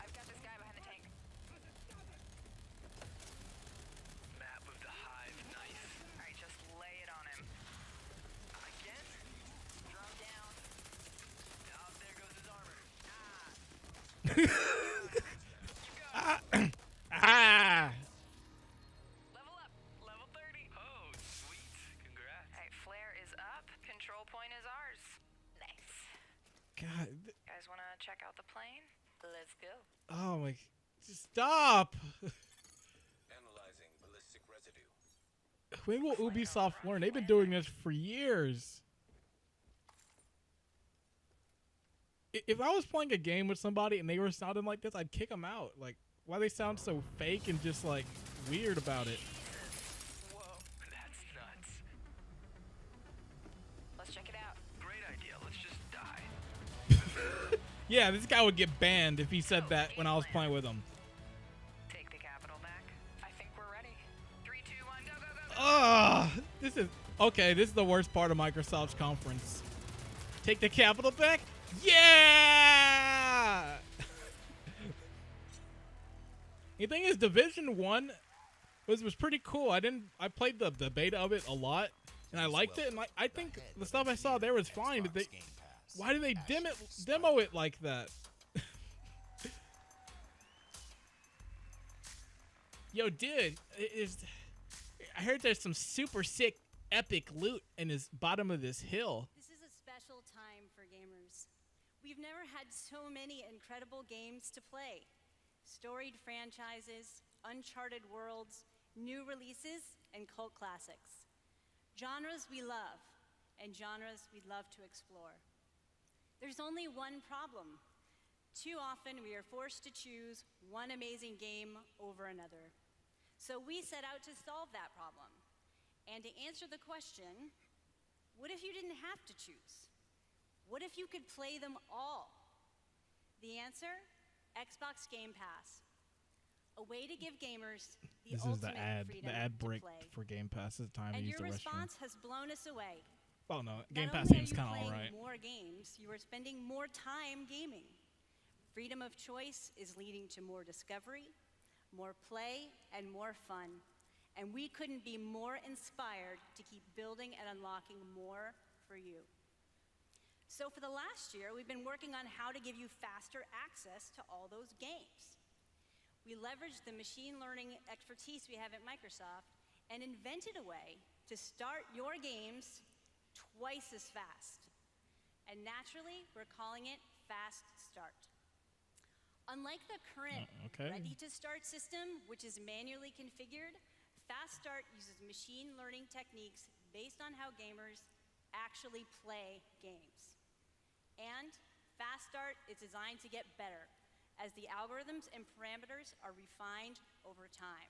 I've got this guy behind the tank. Matt with the hive knife. Alright, just lay it on him. Again? Drone down. Oh, there goes his armor. Ah! Level up. Level 30. Oh, sweet. Congrats. Alright, flare is up. Control point is ours. Nice. God. Guys wanna check out the plane? Let's go. Oh my. Stop. Analyzing ballistic residue. When will Ubisoft learn? They've been doing this for years. If I was playing a game with somebody and they were sounding like this, I'd kick them out. Like, why they sound so fake and just like weird about it? Whoa, that's nuts. Let's check it out. Great idea. Let's just die. Yeah, this guy would get banned if he said that when I was playing with him. Take the capital back. I think we're ready. 3, 2, 1, go, go, go, go. Ugh. This is okay. This is the worst part of Microsoft's conference. Take the capital back. Yeah. The thing is, Division 1 was pretty cool. I played the beta of it a lot, and I liked it. And I think the stuff I saw there was fine. But why do they demo it like that? Yo, dude, I heard there's some super sick, epic loot in this bottom of this hill. This is a special time for gamers. We've never had so many incredible games to play. Storied franchises, uncharted worlds, new releases, and cult classics. Genres we love, and genres we'd love to explore. There's only one problem. Too often we are forced to choose one amazing game over another. So we set out to solve that problem. And to answer the question, what if you didn't have to choose? What if you could play them all? The answer? Xbox Game Pass. A way to give gamers the ultimate freedom the ad to break play. for Game Pass. This is the time to And use your the restroom. response has blown us away. Oh no, Game Not Pass only are seems you kind of playing alright. more games, you are spending more time gaming. Freedom of choice is leading to more discovery, more play, and more fun. And we couldn't be more inspired to keep building and unlocking more for you. So for the last year, we've been working on how to give you faster access to all those games. We leveraged the machine learning expertise we have at Microsoft and invented a way to start your games twice as fast. And naturally, we're calling it Fast Start. Unlike the current ready-to-start system, which is manually configured, Fast Start uses machine learning techniques based on how gamers actually play games. And Fast Start is designed to get better as the algorithms and parameters are refined over time.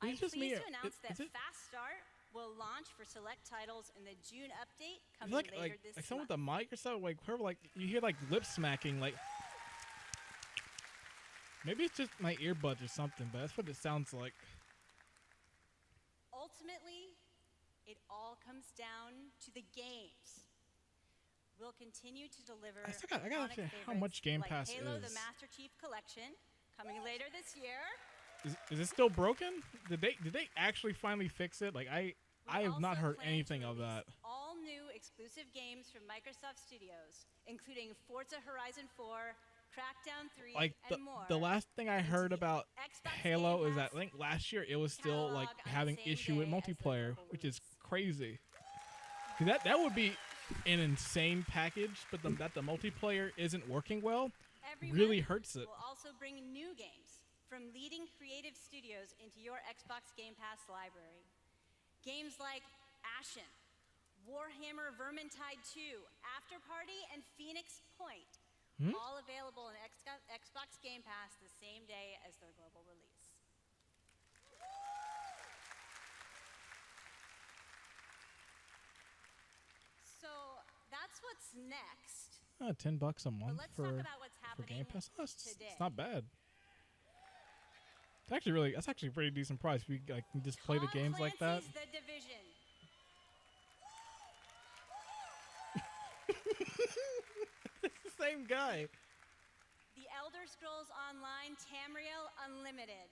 I'm pleased to announce that Fast Start will launch for select titles in the June update coming later this month. Someone with the Microsoft, you hear like lip smacking, like maybe it's just my earbuds or something, but that's what it sounds like. Ultimately, it all comes down to the games. We'll continue to deliver I gotta say how much Game Pass Halo, is. the Master Chief Collection, coming later this year. Is it still broken? Did they actually finally fix it? Like I have not heard anything of that. All new exclusive games from Microsoft Studios, including Forza Horizon 4, Crackdown 3, Like and more. the last thing I heard about Halo is that I think last year it was still like having issue with multiplayer, which is crazy. 'Cause that would be an insane package, but that the multiplayer isn't working well really hurts it. We'll also bring new games from leading creative studios into your Xbox Game Pass library. Games like Ashen, Warhammer Vermintide 2, Afterparty, and Phoenix Point. All available in Xbox Game Pass the same day as their global release. So that's what's next. $10 a month let's for talk about what's Game happening Pass. Oh, it's today. not bad. That's actually a pretty decent price. We can just play the games like that. The Division. It's the same guy. The Elder Scrolls Online Tamriel Unlimited.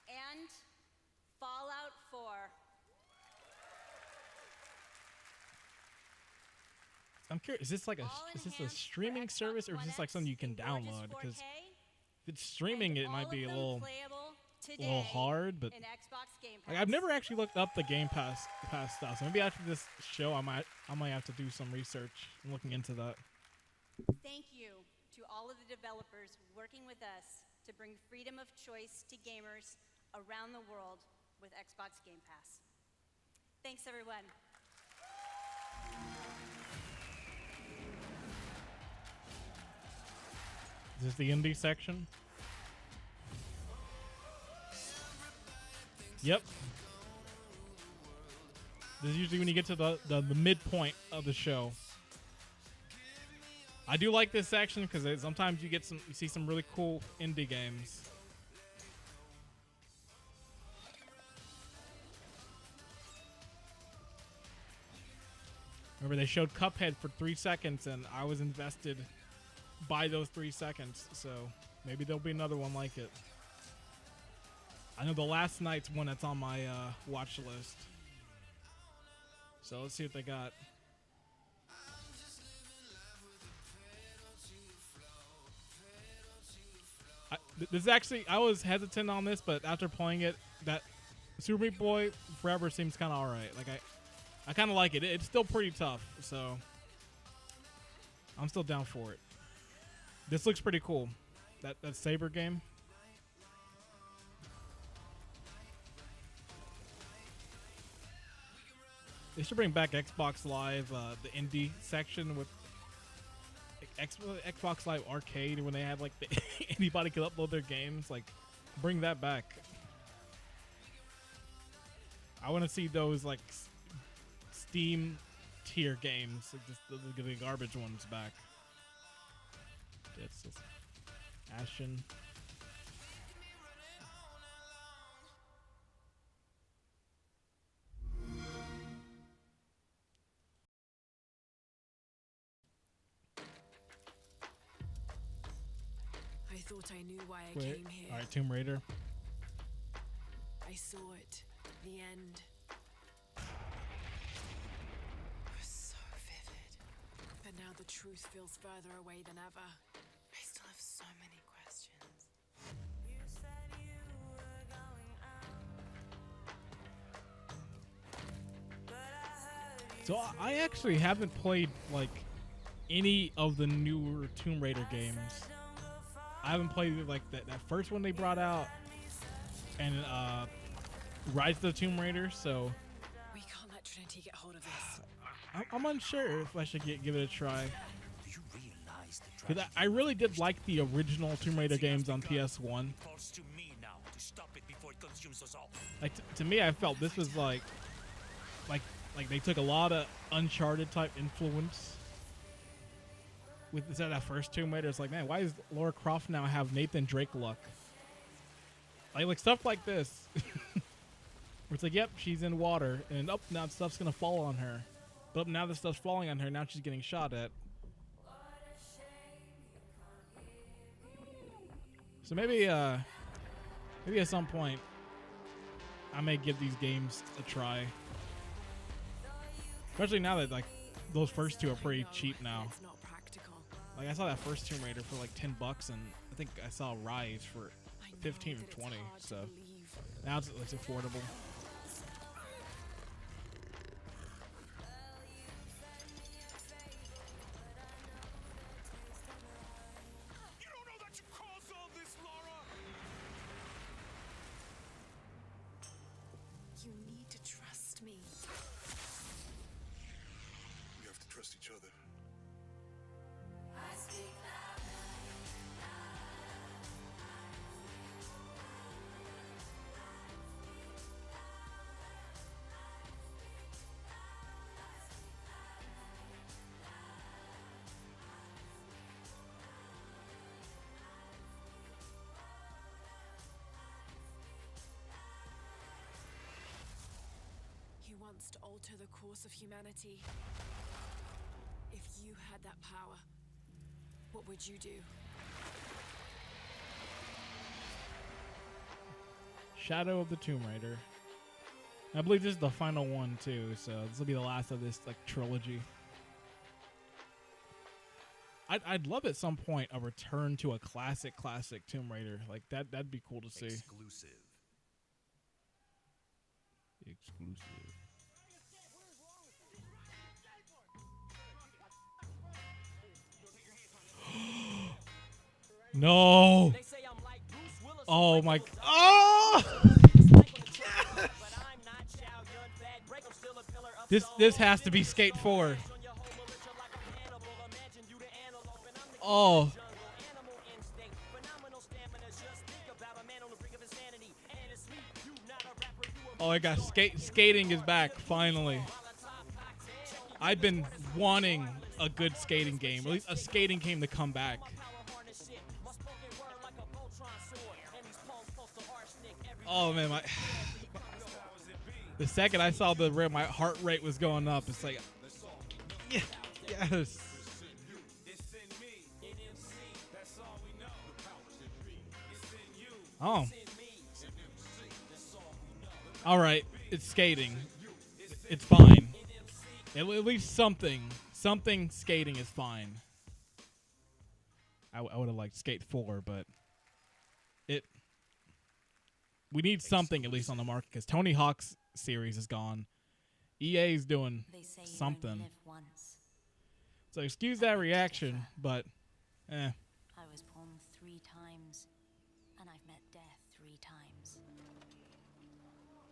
And Fallout 4. I'm curious. Is this like is this a streaming service or is this like something you can download? Because if it's streaming, it might be a little hard. But like, I've never actually looked up the Game Pass stuff. So maybe after this show, I might have to do some research and looking into that. Thank you to all of the developers working with us to bring freedom of choice to gamers around the world with Xbox Game Pass. Thanks, everyone. Is this the indie section? Yep. This is usually when you get to the midpoint of the show. I do like this section because sometimes you see some really cool indie games. Remember, they showed Cuphead for 3 seconds, and I was invested by those 3 seconds. So maybe there'll be another one like it. I know the Last Night's one that's on my watch list. So let's see what they got. This is actually, I was hesitant on this, but after playing it, that Super Meat Boy Forever seems kind of alright. Like, I kind of like it. It's still pretty tough, so I'm still down for it. This looks pretty cool. That Saber game. They should bring back Xbox Live, the indie section with Xbox Live Arcade when they had like anybody could upload their games. Like, bring that back. I want to see those like Steam tier games, like just the garbage ones back. It's just Ashen. I thought I knew why I came here. All right, Tomb Raider. I saw it. The end. It was so vivid. But now the truth feels further away than ever. I still have so many questions. You said you were going out. But I heard you. So I actually haven't played like any of the newer Tomb Raider games. I haven't played like that first one they brought out, and Rise of the Tomb Raider. So We can't let Trinity get hold of this. I'm unsure if I should give it a try. Because I really did like the original Tomb Raider games on PS1. Like to me, I felt this was like they took a lot of Uncharted type influence. With that first Tomb Raider, it's like, man, why does Lara Croft now have Nathan Drake luck? Like stuff like this. Where it's like, yep, she's in water, and now stuff's gonna fall on her. But now the stuff's falling on her, now she's getting shot at. So maybe at some point I may give these games a try. Especially now that like those first two are pretty cheap now. Like I saw that first Tomb Raider for like $10, and I think I saw Rise for 15 or 20. So now it's affordable. You need to trust me. We have to trust each other. He wants to alter the course of humanity. If you had that power, what would you do? Shadow of the Tomb Raider. I believe this is the final one too, so this will be the last of this like trilogy. I'd love at some point a return to a classic Tomb Raider. Like that'd be cool to see. Exclusive. No. Oh my. Oh. This has to be Skate 4. Oh. Oh my gosh, skating is back finally. I've been wanting a good skating game, or at least a skating game to come back. Oh man, the second I saw my heart rate was going up. It's like Yes. Oh. All right. It's skating. It's fine. At least something skating is fine. I would have liked Skate 4, but we need something at least on the market because Tony Hawk's series is gone. EA's doing something. So excuse that reaction, but I was born 3 times, and I've met death 3 times.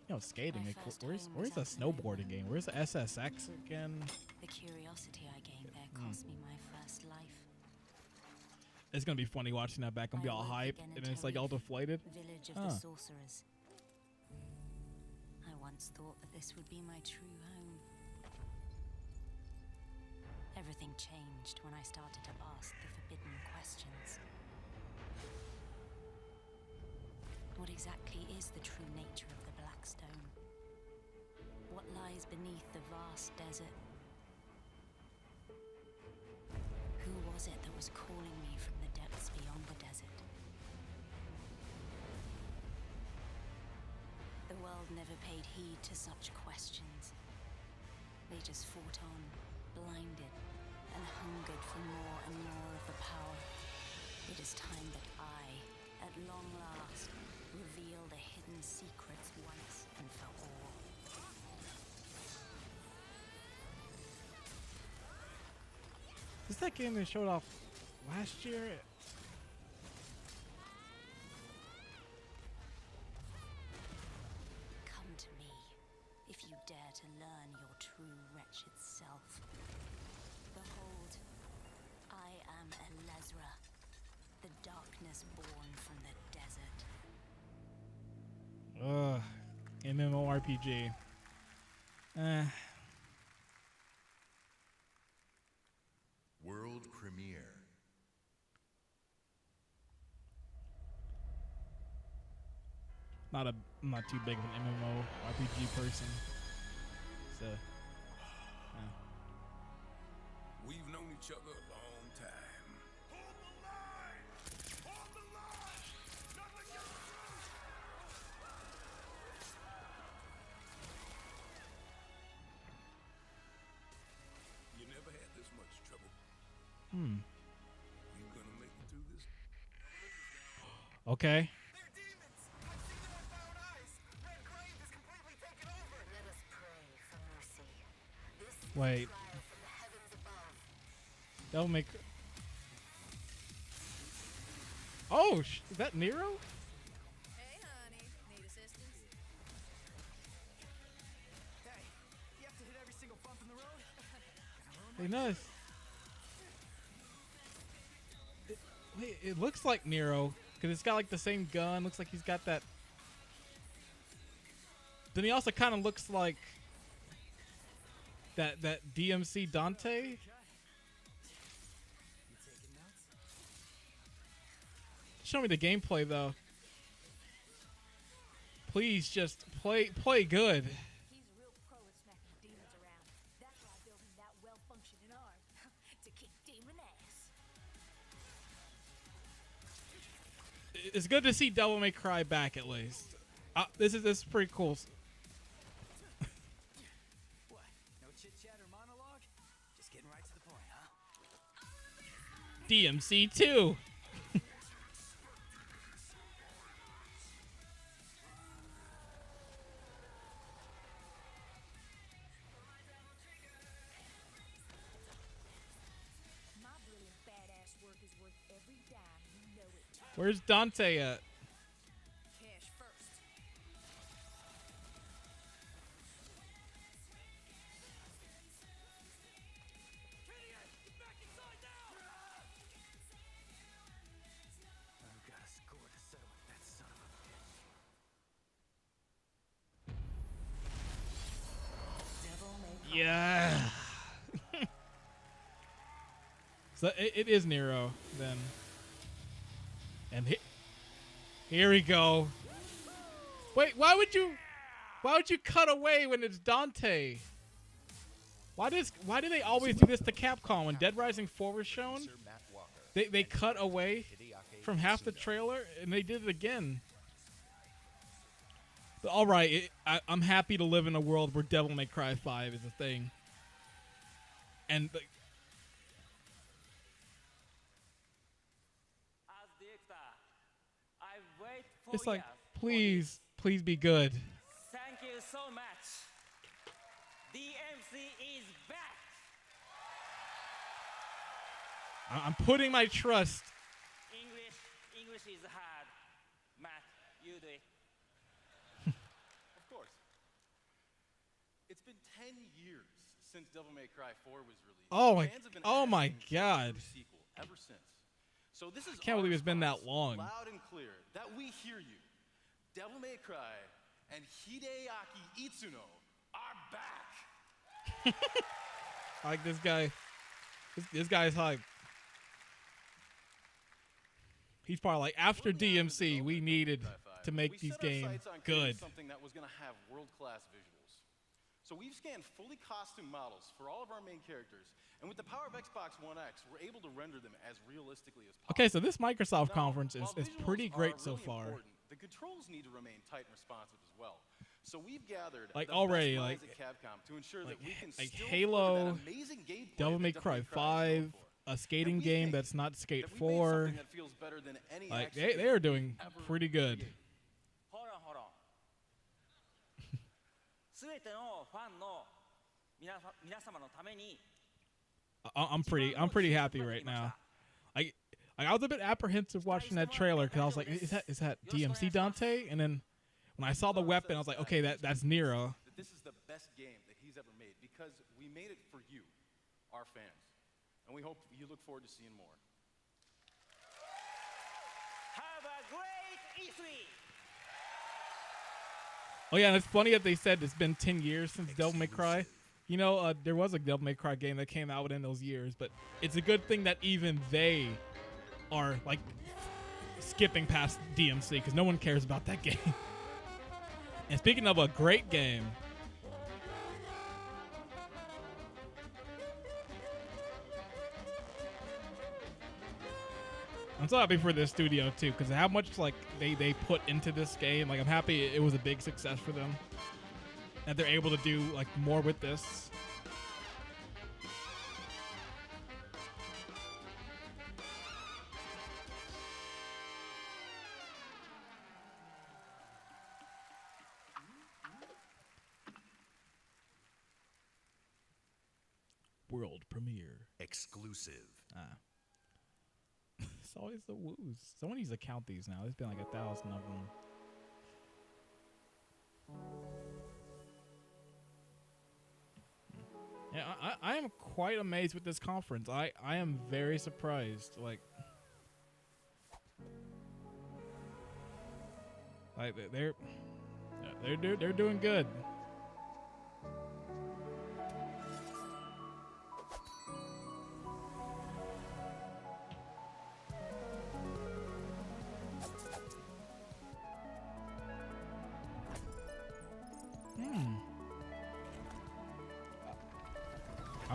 You know, skating. Where's the snowboarding game? Where's the SSX again? The curiosity I gained there cost me my first life. It's gonna be funny watching that back and be all hype, and it's like all deflated. Village of the sorcerers. I once thought that this would be my true home. Everything changed when I started to ask the forbidden questions. What exactly is the true nature of the Black Stone? What lies beneath the vast desert? Who was it that was calling me from the depths beyond the desert? The world never paid heed to such questions. They just fought on, blinded, and hungered for more and more of the power. It is time that I, at long last, reveal the hidden secrets once and for all. Is that game they showed off last year? Come to me, if you dare to learn your true wretched self. Behold, I am Elezra, the darkness born from the desert. MMORPG. World premiere. I'm not too big of an MMORPG person. So. We've known each other a long time. Hold the line! Hold the line! Nothing gets through! You never had this much trouble. You gonna make it through this? Okay. They're demons! I've seen them with my own eyes! Red Grave is completely taken over! Let us pray for mercy. This Wait. trial from the heavens above. That'll make. Oh, is that Nero? Hey, honey. Need assistance? Hey, you have to hit every single bump in the road? Hey, nice. Wait, it looks like Nero because it's got like the same gun. Looks like he's got that. Then he also kind of looks like that DMC Dante. Show me the gameplay though. Please just play good. He's real pro at smacking demons around. That's why I built him that well-functioning arm. To kick demon ass. It's good to see Devil May Cry back at least. This is pretty cool. What? No chit-chat or monologue? Just getting right to the point, huh? DMC 2. My brilliant badass work is worth every dime. You know it. Where's Dante at? Cash first. I've got a score to settle with that son of a bitch. Yeah. So it is Nero then. And here we go. Wait, why would you cut away when it's Dante? Why do they always do this to Capcom? When Dead Rising 4 was shown, they cut away from half the trailer and they did it again. But all right, I'm happy to live in a world where Devil May Cry 5 is a thing. And it's like, please be good. Thank you so much. DMC is back. I'm putting my trust. English is hard. Matt, you do it. Of course. It's been 10 years since Devil May Cry 4 was released. Oh my God. Sequel ever since. So this is I can't believe it's been that long. Loud and clear that we hear you. Devil May Cry and Hideaki Itsuno are back. Like this guy. This guy's hype. He's probably like, after DMC, we needed to make these games good. Something that was going to have world-class visuals. So we've scanned fully costumed models for all of our main characters, and with the power of Xbox One X, we're able to render them as realistically as possible. Okay, so this Microsoft conference is pretty great so far. The controls need to remain tight and responsive as well. So we've gathered like the already best minds like at Capcom to ensure that we can like still Halo, that amazing gameplay Devil May Cry 5, a skating game that's not Skate 4. Like they are doing pretty good. Hold on. すべてのファンの皆様のために I'm pretty happy right now. I was a bit apprehensive watching that trailer because I was like, is that DMC Dante? And then when I saw the weapon, I was like, okay, that's Nero. This is the best game that he's ever made because we made it for you, our fans, and we hope you look forward to seeing more. Have a great E3. Oh yeah, and it's funny that they said it's been 10 years since Devil May Cry. You know, there was a Devil May Cry game that came out within those years, but it's a good thing that even they are like skipping past DMC because no one cares about that game. And speaking of a great game, I'm so happy for this studio too because how much like they put into this game. Like I'm happy it was a big success for them. That they're able to do like more with this. World premiere. Exclusive. It's always the woos. Someone needs to count these now. There's been like 1,000 of them. Yeah, I am quite amazed with this conference. I am very surprised. Like they're doing good.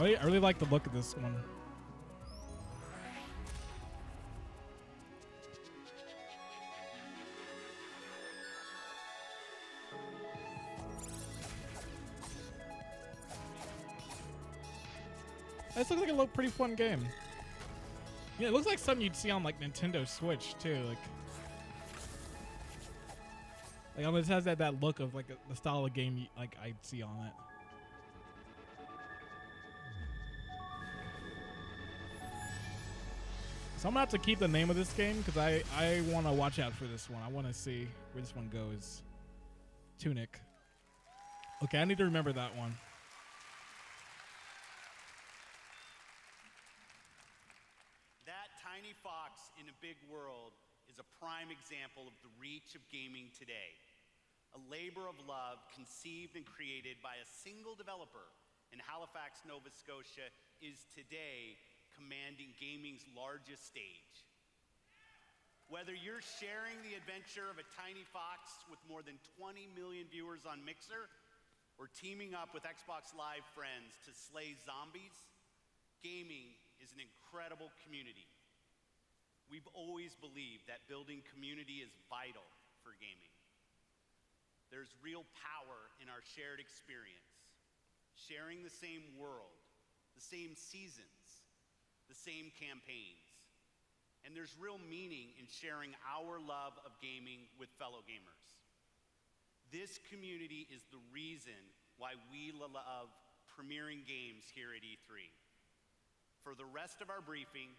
I really like the look of this one. This looks like a pretty fun game. Yeah, it looks like something you'd see on like Nintendo Switch too. Like it has that look of like the style of game like I'd see on it. So I'm gonna have to keep the name of this game because I want to watch out for this one. I want to see where this one goes. Tunic. Okay, I need to remember that one. That tiny fox in a big world is a prime example of the reach of gaming today. A labor of love conceived and created by a single developer in Halifax, Nova Scotia is today commanding gaming's largest stage. Whether you're sharing the adventure of a tiny fox with more than 20 million viewers on Mixer, or teaming up with Xbox Live friends to slay zombies, gaming is an incredible community. We've always believed that building community is vital for gaming. There's real power in our shared experience, sharing the same world, the same seasons, the same campaigns. And there's real meaning in sharing our love of gaming with fellow gamers. This community is the reason why we love premiering games here at E3. For the rest of our briefing,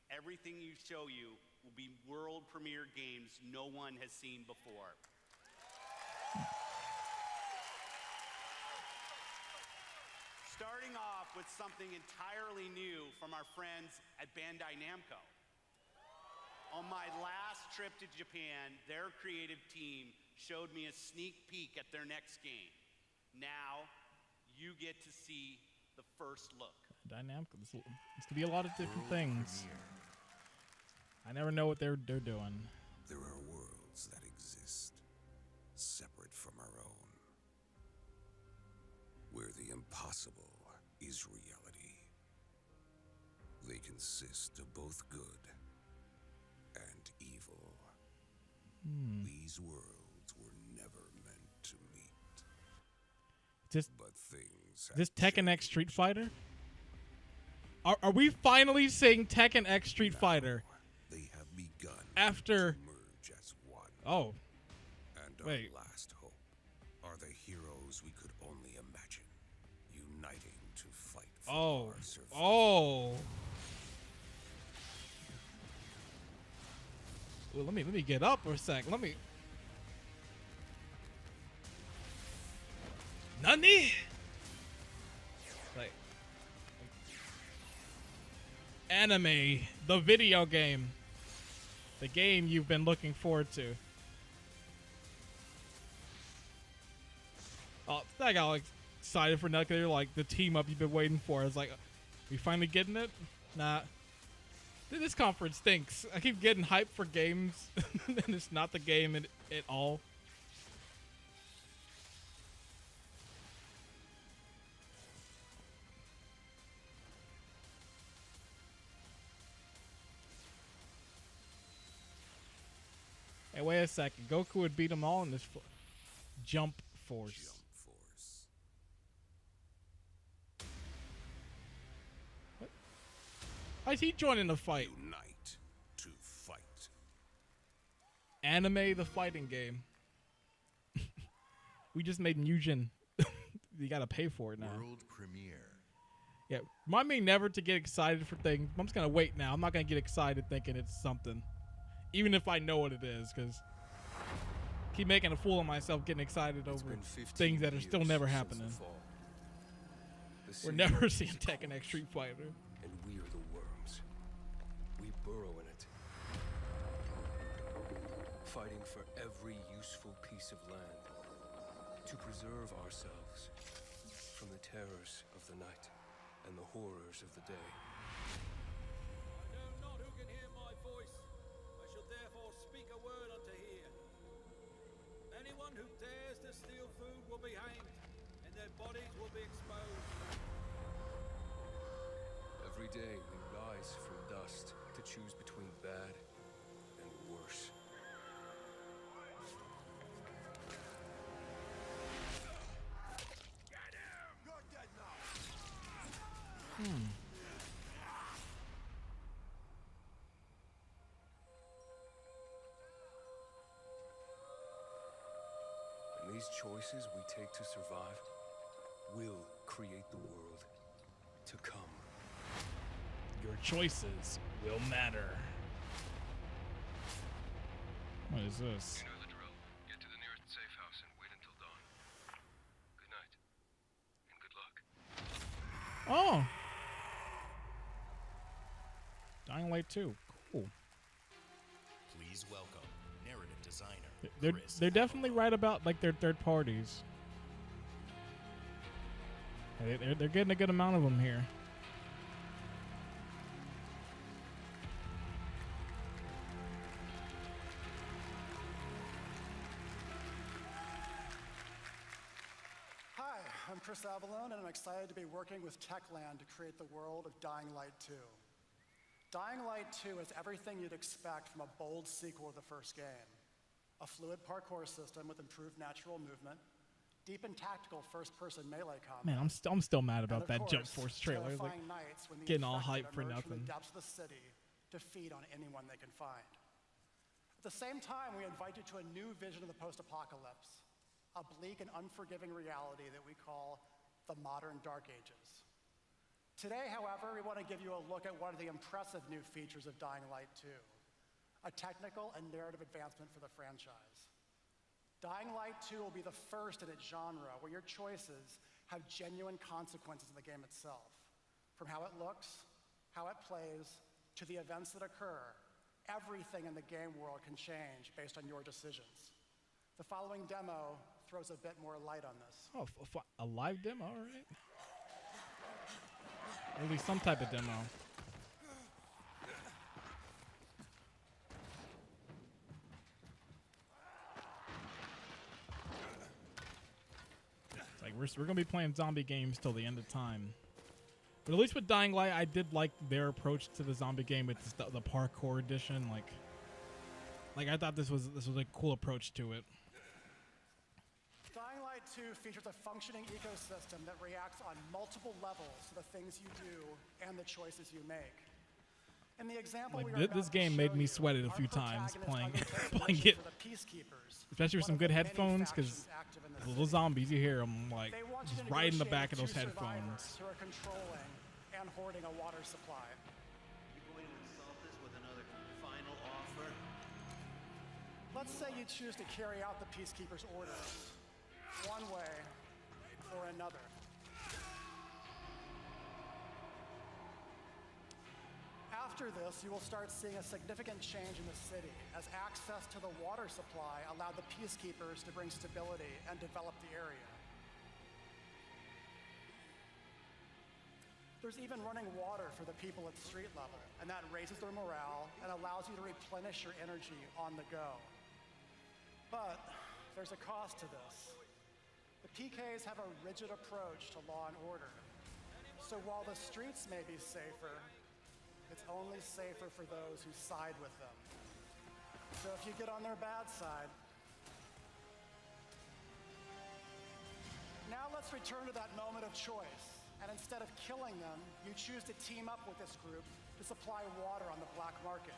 everything you show you will be world premiere games no one has seen before. Starting off with something entirely new from our friends at Bandai Namco. On my last trip to Japan, their creative team showed me a sneak peek at their next game. Now, you get to see the first look. Dynamic. This could be a lot of different things. I never know what they're doing. There are worlds that exist separate from our own, where the impossible is reality. They consist of both good and evil. These worlds were never meant to meet. But things have This Tekken X Street Fighter? Are we finally seeing Tekken X Street Fighter? They have begun after to merge as one. Oh. And Wait. our last hope are the heroes we could only imagine, uniting to fight for our survival. Oh. Well, let me get up for a sec. Let me. Nani? Like anime, the video game. The game you've been looking forward to. Oh, I got like excited for nothing. They're like the team up you've been waiting for. I was like, we finally getting it? Nah. This conference stinks. I keep getting hyped for games, and it's not the game at all. Hey, wait a second. Goku would beat them all in this Jump Force. What? Why is he joining the fight? Unite to fight. Anime, the fighting game. We just made Mugen. You gotta pay for it now. World premiere. Yeah, remind me never to get excited for things. I'm just gonna wait now. I'm not gonna get excited thinking it's something. Even if I know what it is, because I keep making a fool of myself getting excited over things that are still never happening. We're never seeing Tekken X Street Fighter. And we are the worms. We burrow in it, fighting for every useful piece of land to preserve ourselves from the terrors of the night and the horrors of the day. I know not who can hear my voice. I shall therefore speak a word unto hear. Anyone who dares to steal food will be hanged, and their bodies will be exposed. Every day we rise from dust to choose between bad and worse. You're dead now. And these choices we take to survive will create the world to come. Your choices will matter. What is this? You know the drill. Get to the nearest safe house and wait until dawn. Good night. And good luck. Oh. Dying Light 2. Cool. Please welcome narrative designer. They're definitely right about like their third parties. They're getting a good amount of them here. Hi, I'm Chris Avalone, and I'm excited to be working with Techland to create the world of Dying Light 2. Dying Light 2 is everything you'd expect from a bold sequel to the first game. A fluid parkour system with improved natural movement, deep and tactical first-person melee combat. Man, I'm still mad about that Jump course, Force trailer. Like, terrifying nights when the getting all infected hyped for emerge from nothing. the depths of the city to feed on anyone they can find. At the same time, we invite you to a new vision of the post-apocalypse, a bleak and unforgiving reality that we call the modern Dark Ages. Today, however, we want to give you a look at one of the impressive new features of Dying Light 2, a technical and narrative advancement for the franchise. Dying Light 2 will be the first in its genre where your choices have genuine consequences in the game itself. From how it looks, how it plays, to the events that occur, everything in the game world can change based on your decisions. The following demo throws a bit more light on this. Oh, a live demo, all right. Or at least some type of demo. It's like we're gonna be playing zombie games till the end of time. But at least with Dying Light, I did like their approach to the zombie game with the parkour edition. Like I thought this was a cool approach to it. Dying Light 2 features a functioning ecosystem that reacts on multiple levels to the things you do and the choices you make. In the example Like this game made me sweat it a few times playing it, especially with some good headphones, because the little zombies you hear them like just right in the back of those headphones. Who are controlling and hoarding a water supply. You going to insult us with another final offer? Let's say you choose to carry out the Peacekeeper's orders, one way or another. After this, you will start seeing a significant change in the city as access to the water supply allowed the Peacekeepers to bring stability and develop the area. There's even running water for the people at street level, and that raises their morale and allows you to replenish your energy on the go. But there's a cost to this. The PKs have a rigid approach to law and order. So while the streets may be safer, it's only safer for those who side with them. So if you get on their bad side. Now let's return to that moment of choice. And instead of killing them, you choose to team up with this group to supply water on the black market.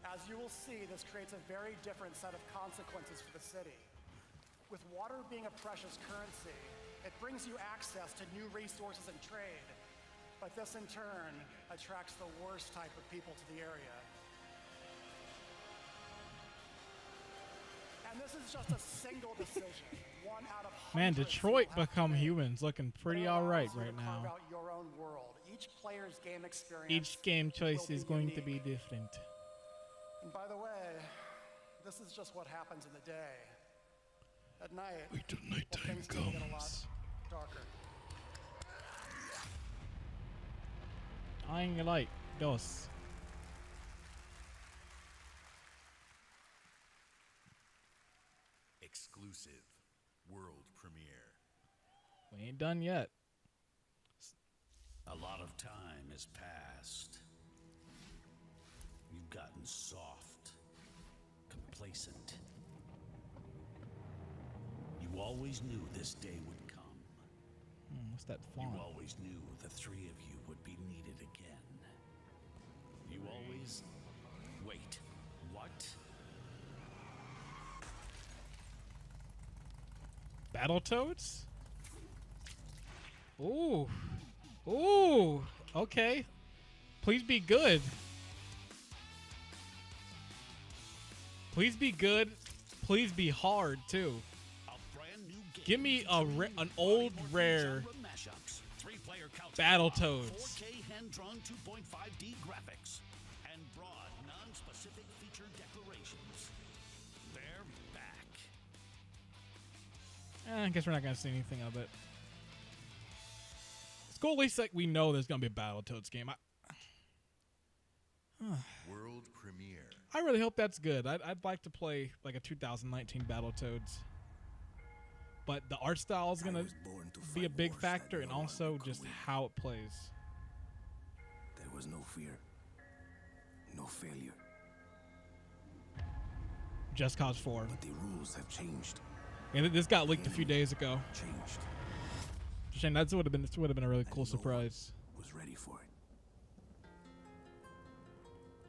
As you will see, this creates a very different set of consequences for the city. With water being a precious currency, it brings you access to new resources and trade. But this, in turn, attracts the worst type of people to the area. And this is just a single decision, one out of hundreds. Man, Detroit Become Humans looking pretty all right right now. Carve out your own world. Each player's game experience. Each game choice is going to be different. And by the way, this is just what happens in the day. At night, wait till nighttime things get a lot darker. Dying Light 2. Exclusive world premiere. We ain't done yet. A lot of time has passed. You've gotten soft, complacent. You always knew this day would come. What's that font? You always knew the three of you would be needed again. You always... Wait, what? Battletoads? Ooh. Ooh. Okay. Please be good. Please be good. Please be hard, too. Give me an old, rare Battletoads. 4K hand-drawn 2.5D graphics and broad, non-specific feature declarations. They're back. I guess we're not gonna see anything of it. It's cool. At least like we know there's gonna be a Battletoads game. World premiere. I really hope that's good. I'd like to play like a 2019 Battletoads. but the art style is gonna be a big factor, and also just how it plays. There was no fear, no failure. Just Cause 4. But the rules have changed. And this got leaked a few days ago. Changed. Shane, that would have been a really cool surprise. Was ready for it.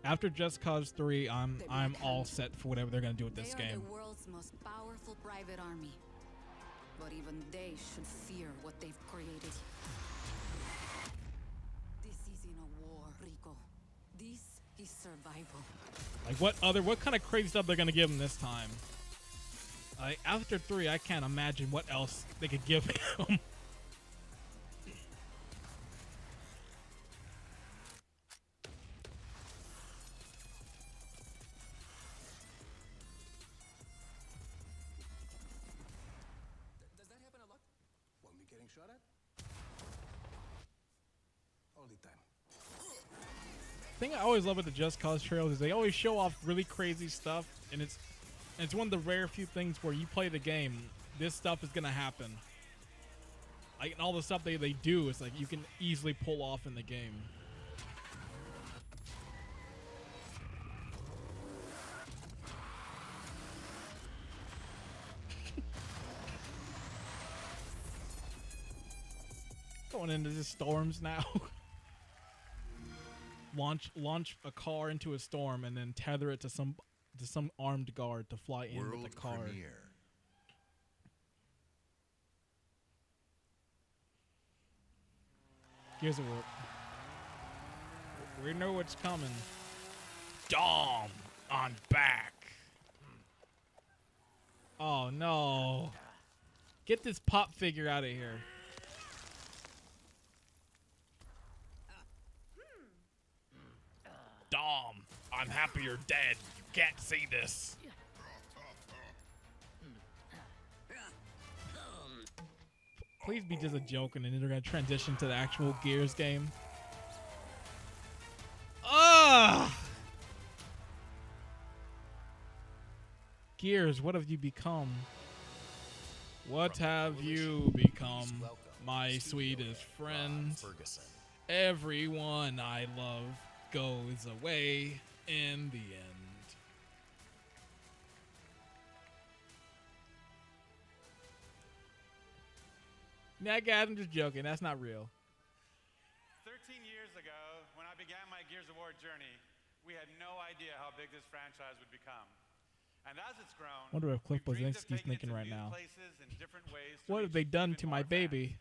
After Just Cause 3, I'm all set for whatever they're gonna do with this They are game. the world's most powerful private army. But even they should fear what they've created. This isn't a war, Rico. This is survival. Like what kind of crazy stuff they're gonna give him this time? Like after 3, I can't imagine what else they could give him. Does that happen a lot? When we getting shot at? All the time. The thing I always love with the Just Cause trailers is they always show off really crazy stuff, and it's one of the rare few things where you play the game, this stuff is gonna happen. Like, and all the stuff they do is like you can easily pull off in the game. Going into the storms now. Launch a car into a storm and then tether it to some armed guard to fly in with the car. Premiere. Gears of War. We know what's coming. Dom on back. Oh no. Get this pop figure out of here. Dom, I'm happy you're dead. You can't see this. Please be just a joke, and then they're gonna transition to the actual Gears game. Ugh! Gears, what have you become? What have you become, my sweetest friend? Everyone I love goes away in the end. Nah, guys, I'm just joking. That's not real. 13 years ago, when I began my Gears of War journey, we had no idea how big this franchise would become. And as it's grown, Wonder if Cliff Blazinski's thinking right now. What have they done to my baby?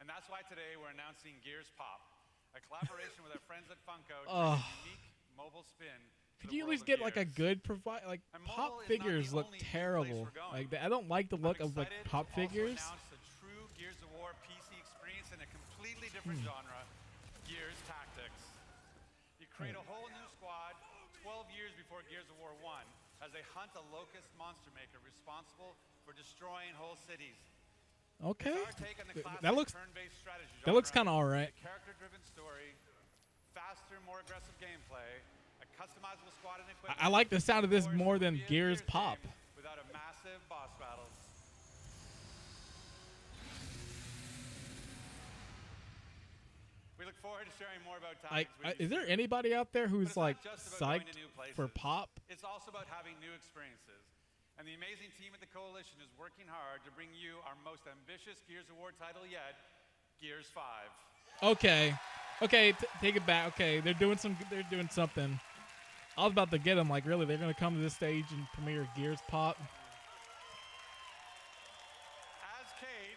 And that's why today we're announcing Gears Pop, a collaboration with our friends at Funko to bring a unique mobile spin. Could you at least get like a good like pop figures look terrible. Like I don't like the look of like pop figures. Gears of War PC experience in a completely different genre, Gears Tactics. You create a whole new squad 12 years before Gears of War 1 as they hunt a locust monster maker responsible for destroying whole cities. Okay. That looks kind of all right. Character-driven story, faster, more aggressive gameplay, a customizable squad and equipment. I like the sound of this more than Gears Pop. Without a massive boss battle. We look forward to sharing more about Like, Tactics with you is there soon. anybody out there who's like But it's not just about going psyched to new places. for Pop? It's also about having new experiences. And the amazing team at the Coalition is working hard to bring you our most ambitious Gears of War title yet, Gears 5. Okay, take it back. Okay, they're doing something. I was about to get them. Like, really, they're gonna come to this stage and premiere Gears Pop? As Kate,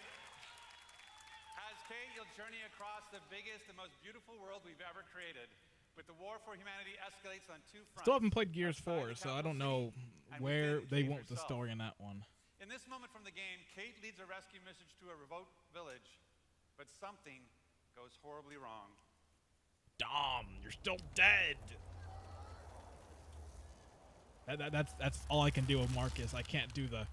you'll journey across the biggest and most beautiful world we've ever created. But the war for humanity escalates on two fronts. Still haven't played Gears 4, so I don't know where they went with the story in that one. In this moment from the game, Kate leads a rescue mission to a remote village, but something goes horribly wrong. Dom, you're still dead. That's all I can do with Marcus. I can't do the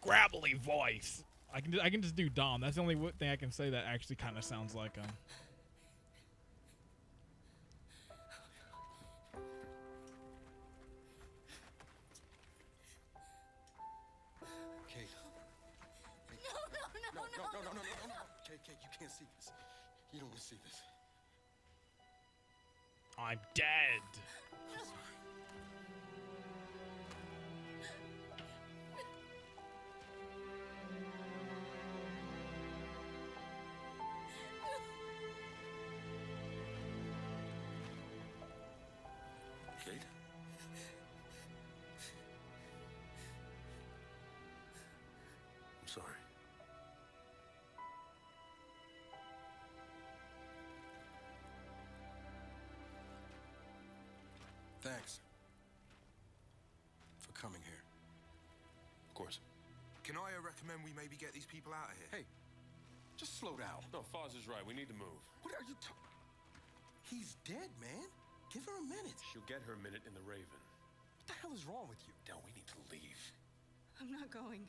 gravelly voice. I can just do Dom. That's the only thing I can say that actually kind of sounds like him. I'm dead. Kate? I'm sorry. Thanks for coming here. Of course. Can I recommend we maybe get these people out of here? Hey, just slow down. No, Foz is right. We need to move. What are you talking? He's dead, man. Give her a minute. She'll get her minute in the Raven. What the hell is wrong with you? Now we need to leave. I'm not going.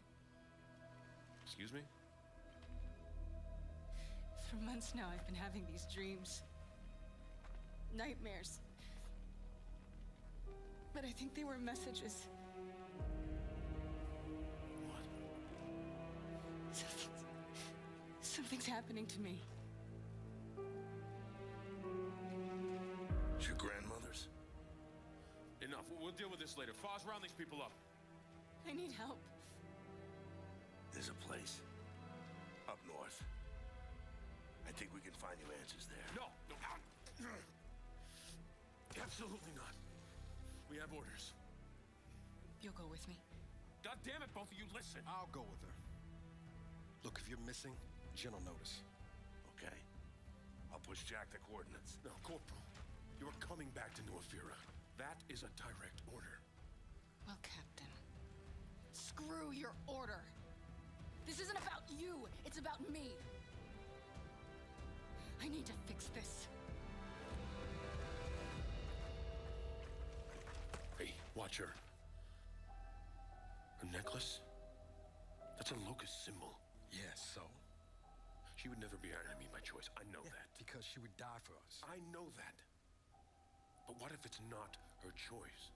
Excuse me? For months now, I've been having these dreams. Nightmares. But I think they were messages. What? Something's happening to me. It's your grandmother's. Enough. We'll deal with this later. Foz, round these people up. I need help. There's a place up north. I think we can find you answers there. No. Absolutely not. We have orders. You'll go with me. God damn it, both of you, listen. I'll go with her. Look, if you're missing, Jen will notice. Okay. I'll push Jack the coordinates. No, Corporal. You're coming back to New Afira. That is a direct order. Well, Captain, screw your order. This isn't about you. It's about me. I need to fix this. Hey, watch her. A necklace? That's a locust symbol. Yeah, so? She would never be our enemy by choice. I know that. Because she would die for us. I know that. But what if it's not her choice?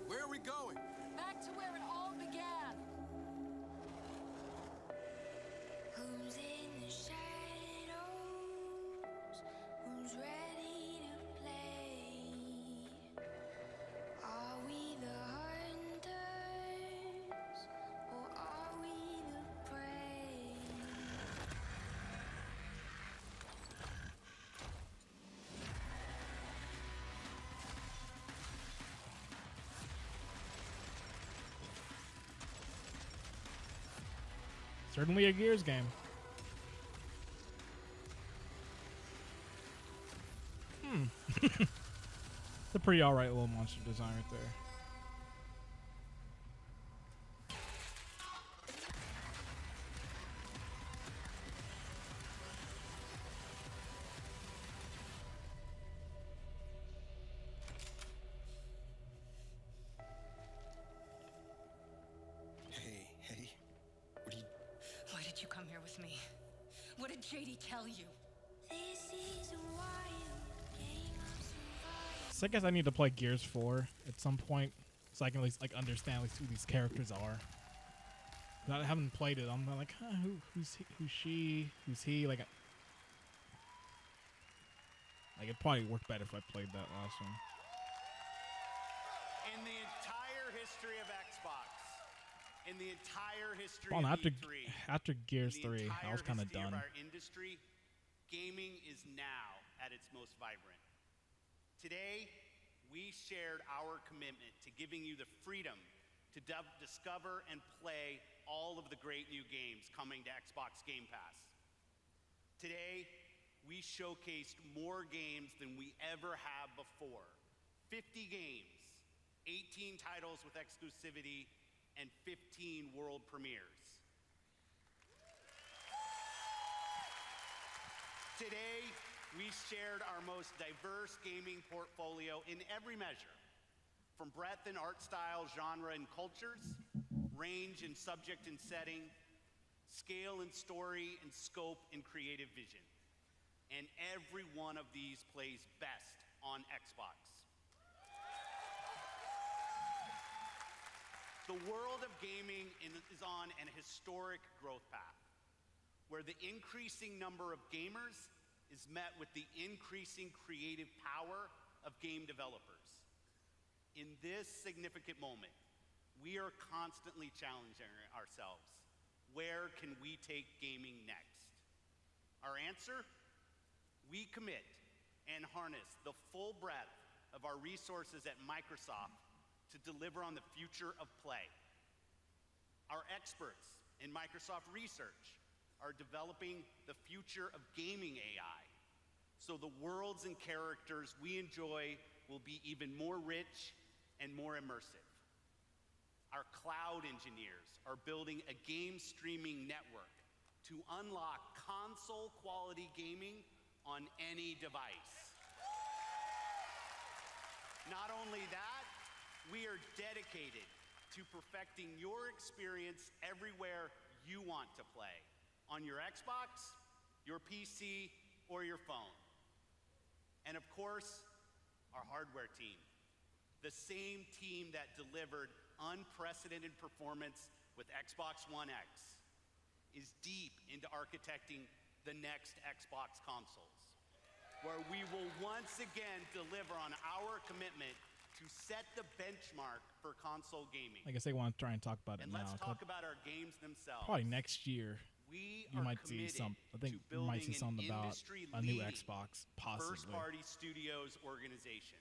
Where are we going? Back to where it all began. Who's in the shadows? Who's ready to play? Are we the hunters or are we the prey? Certainly a Gears game. It's a pretty alright little monster design right there. Hey. What are you... Why did you come here with me? What did JD tell you? This is a wild game of survival. So I guess I need to play Gears 4 at some point, so I can at least like understand like who these characters are. I haven't played it. I'm like, huh, who's she? Who's he? Like it probably worked better if I played that last one. In the entire history of Xbox, in the entire history Well, of after Gears in the 3, I entire was kind of history done. Of our industry, gaming is now at its most vibrant. Today, we shared our commitment to giving you the freedom to discover and play all of the great new games coming to Xbox Game Pass. Today, we showcased more games than we ever have before. 50 games, 18 titles with exclusivity, and 15 world premieres. Today, we shared our most diverse gaming portfolio in every measure, from breadth in art style, genre, and cultures, range in subject and setting, scale and story, and scope and creative vision. And every one of these plays best on Xbox. The world of gaming is on an historic growth path, where the increasing number of gamers is met with the increasing creative power of game developers. In this significant moment, we are constantly challenging ourselves. Where can we take gaming next? Our answer? We commit and harness the full breadth of our resources at Microsoft to deliver on the future of play. Our experts in Microsoft Research are developing the future of gaming AI, so the worlds and characters we enjoy will be even more rich and more immersive. Our cloud engineers are building a game streaming network to unlock console-quality gaming on any device. Not only that, we are dedicated to perfecting your experience everywhere you want to play, on your Xbox, your PC, or your phone. And of course, our hardware team, the same team that delivered unprecedented performance with Xbox One X, is deep into architecting the next Xbox consoles, where we will once again deliver on our commitment to set the benchmark for console gaming. I guess they want to try and talk about it And now. let's talk about our games themselves. Probably next year. We You are might see committed some. I think to you might see building something an about a new industry-leading Xbox, possibly. first-party studios organization.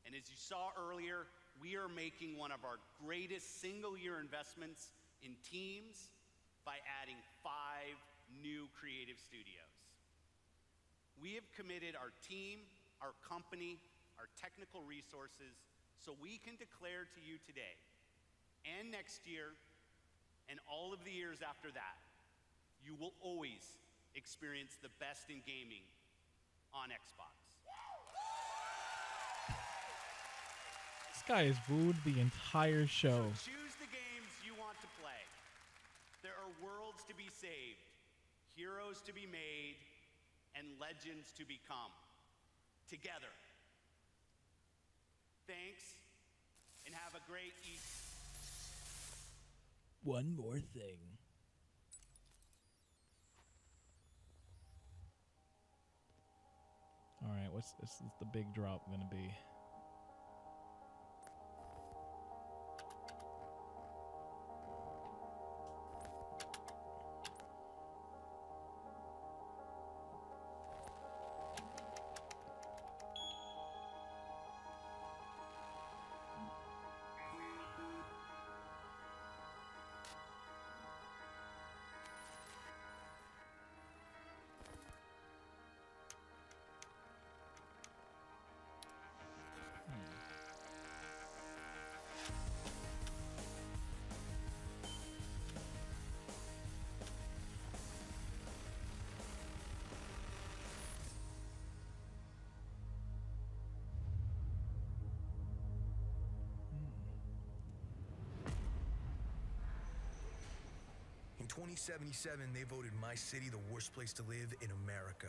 And as you saw earlier, we are making one of our greatest single-year investments in teams by adding 5 new creative studios. We have committed our team, our company, our technical resources, so we can declare to you today and next year and all of the years after that, you will always experience the best in gaming on Xbox. This guy has wooed the entire show. So choose the games you want to play. There are worlds to be saved, heroes to be made, and legends to become. Together. Thanks, and have a great evening. One more thing. All right, what's this is the big drop gonna be? In 2077, they voted my city the worst place to live in America.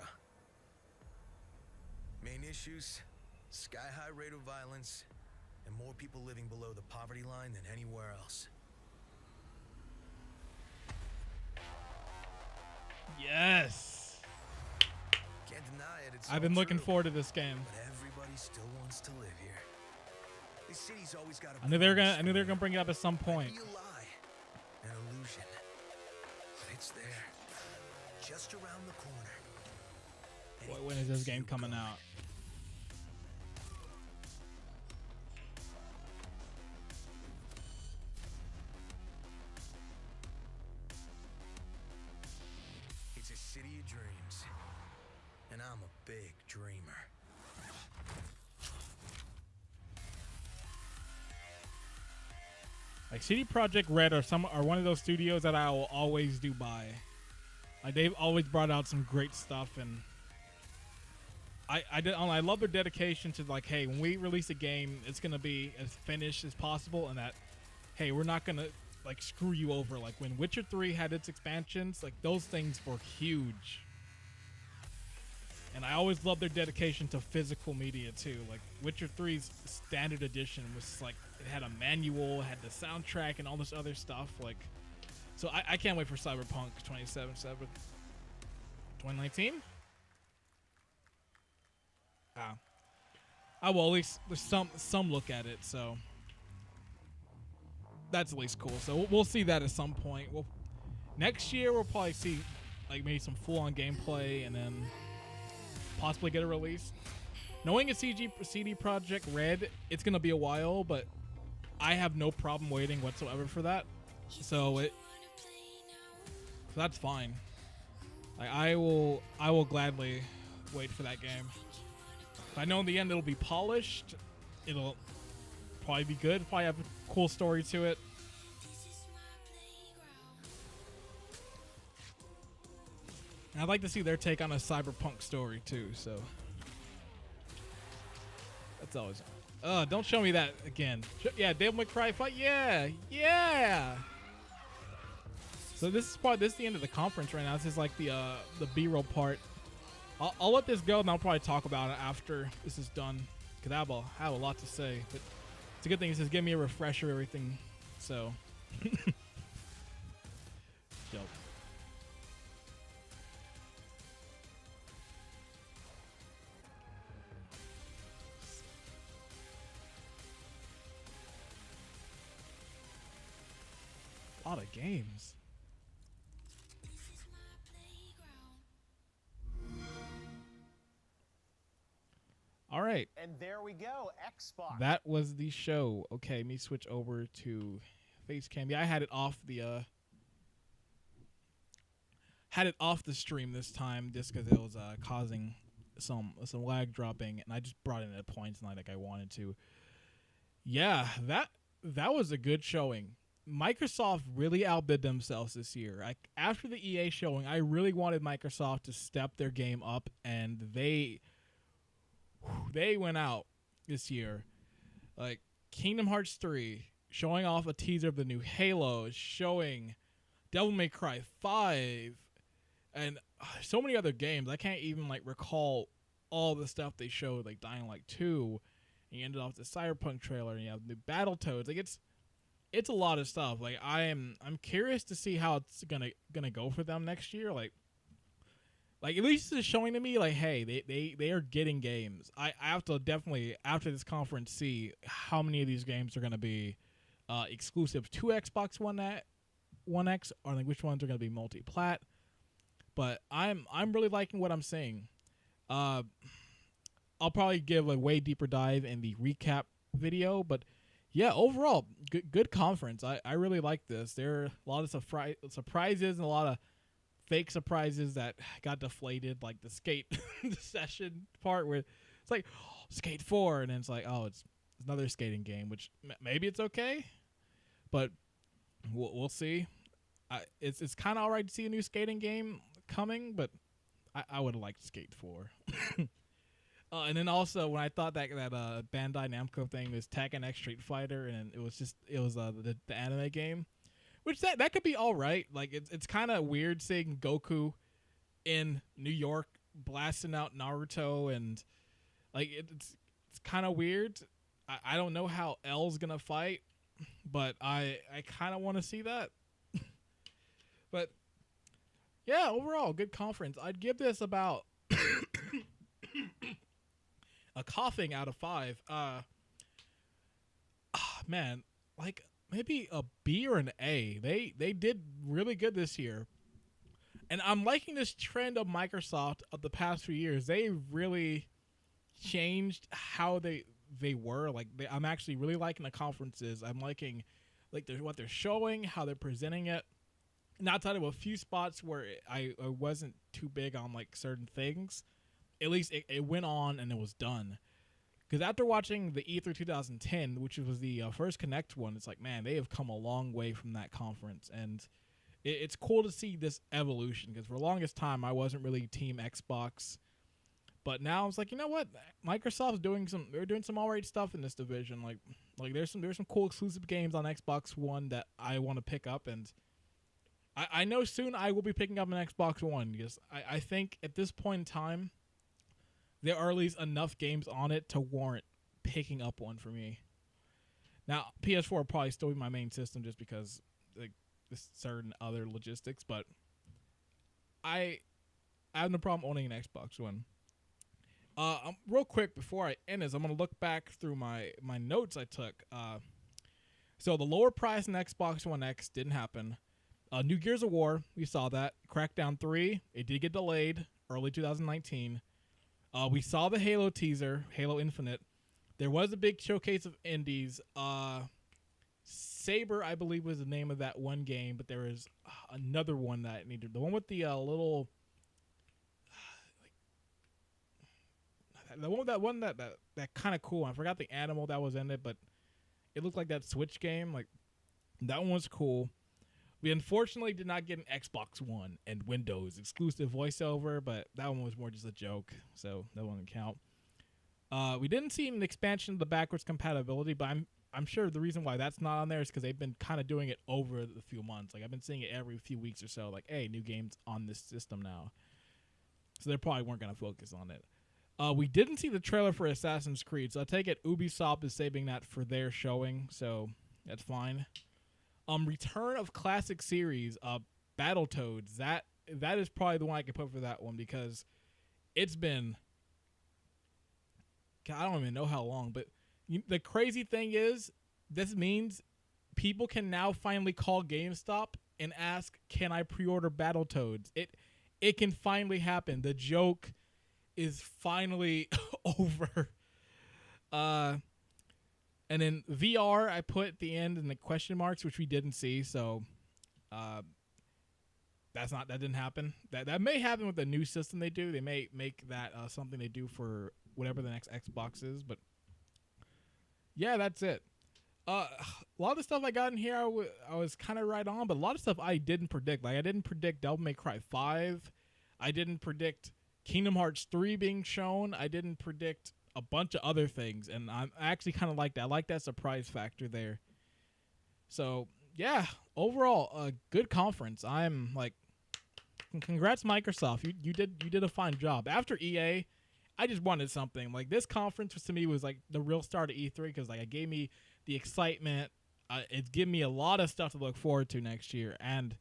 Main issues, sky-high rate of violence, and more people living below the poverty line than anywhere else. Yes. Can't deny it, it's I've all been looking true. forward to this game. But everybody still wants to live here. This city's always got a I knew they were gonna bring it up at some point. Be a lie, an illusion. But it's there, just around the corner. Boy, when is this game coming out? It's a city of dreams, and I'm a big dreamer. Like CD Projekt Red are one of those studios that I will always do buy. Like they've always brought out some great stuff, and I love their dedication to like, hey, when we release a game, it's gonna be as finished as possible, and that, hey, we're not gonna like screw you over. Like when Witcher 3 had its expansions, like those things were huge. And I always love their dedication to physical media too. Like Witcher 3's standard edition was like it had a manual, had the soundtrack, and all this other stuff. Like, so I can't wait for Cyberpunk 2077. 2019. I will at least there's some look at it, so that's at least cool. So we'll see that at some point. Next year we'll probably see like maybe some full-on gameplay, and then possibly get a release. Knowing a CD Projekt Red, it's gonna be a while, but I have no problem waiting whatsoever for that. So that's fine. Like I will gladly wait for that game. I know in the end it'll be polished. It'll probably be good. Probably have a cool story to it. And I'd like to see their take on a cyberpunk story too. So that's always. Don't show me that again. Yeah, Devil May Cry fight. Yeah. So this is the end of the conference right now. This is like the B-roll part. I'll let this go, and I'll probably talk about it after this is done, because I have a lot to say. But it's a good thing. It says give me a refresher of everything. So. Joke. A lot of games. All right. And there we go, Xbox. That was the show. Okay, let me switch over to Facecam. Yeah, I had it off the stream this time just because it was causing some lag dropping, and I just brought in at points like I wanted to. Yeah, that was a good showing. Microsoft really outbid themselves this year. After the EA showing, I really wanted Microsoft to step their game up, and they went out this year. Like Kingdom Hearts 3, showing off a teaser of the new Halo, showing Devil May Cry 5, and so many other games. I can't even like recall all the stuff they showed, like Dying Light 2, and you ended off the Cyberpunk trailer, and you have the Battletoads. Like it's a lot of stuff. Like I'm curious to see how it's gonna go for them next year. Like at least it's showing to me like, hey, they are getting games. I have to definitely after this conference see how many of these games are gonna be exclusive to Xbox One X, or like which ones are gonna be multi-plat. But I'm really liking what I'm seeing. I'll probably give a way deeper dive in the recap video, but yeah, overall, good conference. I really like this. There are a lot of surprises and a lot of fake surprises that got deflated, like the skate session part where it's like, oh, Skate 4, and then it's like, oh, it's another skating game, which maybe it's okay, but we'll see. It's kind of all right to see a new skating game coming, but I would have liked Skate 4. And then also when I thought that Bandai Namco thing was Tekken X Street Fighter, and it was the anime game, which that could be all right. Like it's kind of weird seeing Goku in New York blasting out Naruto, and like it's kind of weird. I don't know how L's gonna fight, but I kind of want to see that. But yeah, overall good conference. I'd give this about a coughing out of 5. Man, like maybe a B or an A. They did really good this year. And I'm liking this trend of Microsoft of the past few years. They really changed how they were. Like I'm actually really liking the conferences. I'm liking like what they're showing, how they're presenting it. And outside of a few spots where I wasn't too big on like certain things, at least it went on and it was done. Because after watching the E3 2010, which was the first Connect one, it's like, man, they have come a long way from that conference. And it's cool to see this evolution, because for the longest time, I wasn't really Team Xbox. But now it's like, you know what? Microsoft's doing some all right stuff in this division. Like there's some cool exclusive games on Xbox One that I want to pick up, and I know soon I will be picking up an Xbox One, because I think at this point in time, there are at least enough games on it to warrant picking up one for me. Now, PS4 will probably still be my main system just because like certain other logistics, but I have no problem owning an Xbox One. Real quick before I end this, I'm gonna look back through my notes I took. So the lower price in Xbox One X didn't happen. New Gears of War, we saw that. Crackdown 3, it did get delayed, early 2019. We saw the Halo teaser, Halo Infinite. There was a big showcase of indies. Saber, I believe, was the name of that one game, but there was another one that needed. The one with the little... that kind of cool. I forgot the animal that was in it, but it looked like that Switch game. Like, that one was cool. We unfortunately did not get an Xbox One and Windows exclusive voiceover, but that one was more just a joke, so that won't count. We didn't see an expansion of the backwards compatibility, but I'm sure the reason why that's not on there is because they've been kind of doing it over the few months. Like, I've been seeing it every few weeks or so. Like, hey, new games on this system now. So they probably weren't going to focus on it. We didn't see the trailer for Assassin's Creed, so I take it Ubisoft is saving that for their showing, so that's fine. Return of classic series, Battletoads. That is probably the one I could put for that one because it's been... I don't even know how long, but the crazy thing is this means people can now finally call GameStop and ask, can I pre-order Battletoads? It can finally happen. The joke is finally over. And then VR, I put at the end in the question marks, which we didn't see, so that didn't happen. That may happen with the new system they do. They may make that something they do for whatever the next Xbox is, but yeah, that's it. A lot of the stuff I got in here, I was kind of right on, but a lot of stuff I didn't predict. Like, I didn't predict Devil May Cry 5. I didn't predict Kingdom Hearts 3 being shown. I didn't predict a bunch of other things, and I actually kind of like that. I like that surprise factor there. So, yeah, overall, a good conference. I'm like, congrats, Microsoft. You did a fine job. After EA, I just wanted something. Like, this conference to me was like the real start of E3 because like it gave me the excitement. It's given me a lot of stuff to look forward to next year and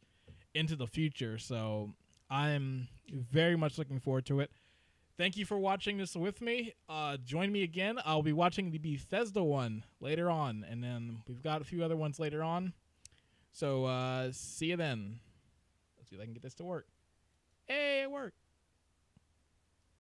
into the future. So I'm very much looking forward to it. Thank you for watching this with me. Join me again. I'll be watching the Bethesda one later on, and then we've got a few other ones later on. So see you then. Let's see if I can get this to work. Hey, it worked.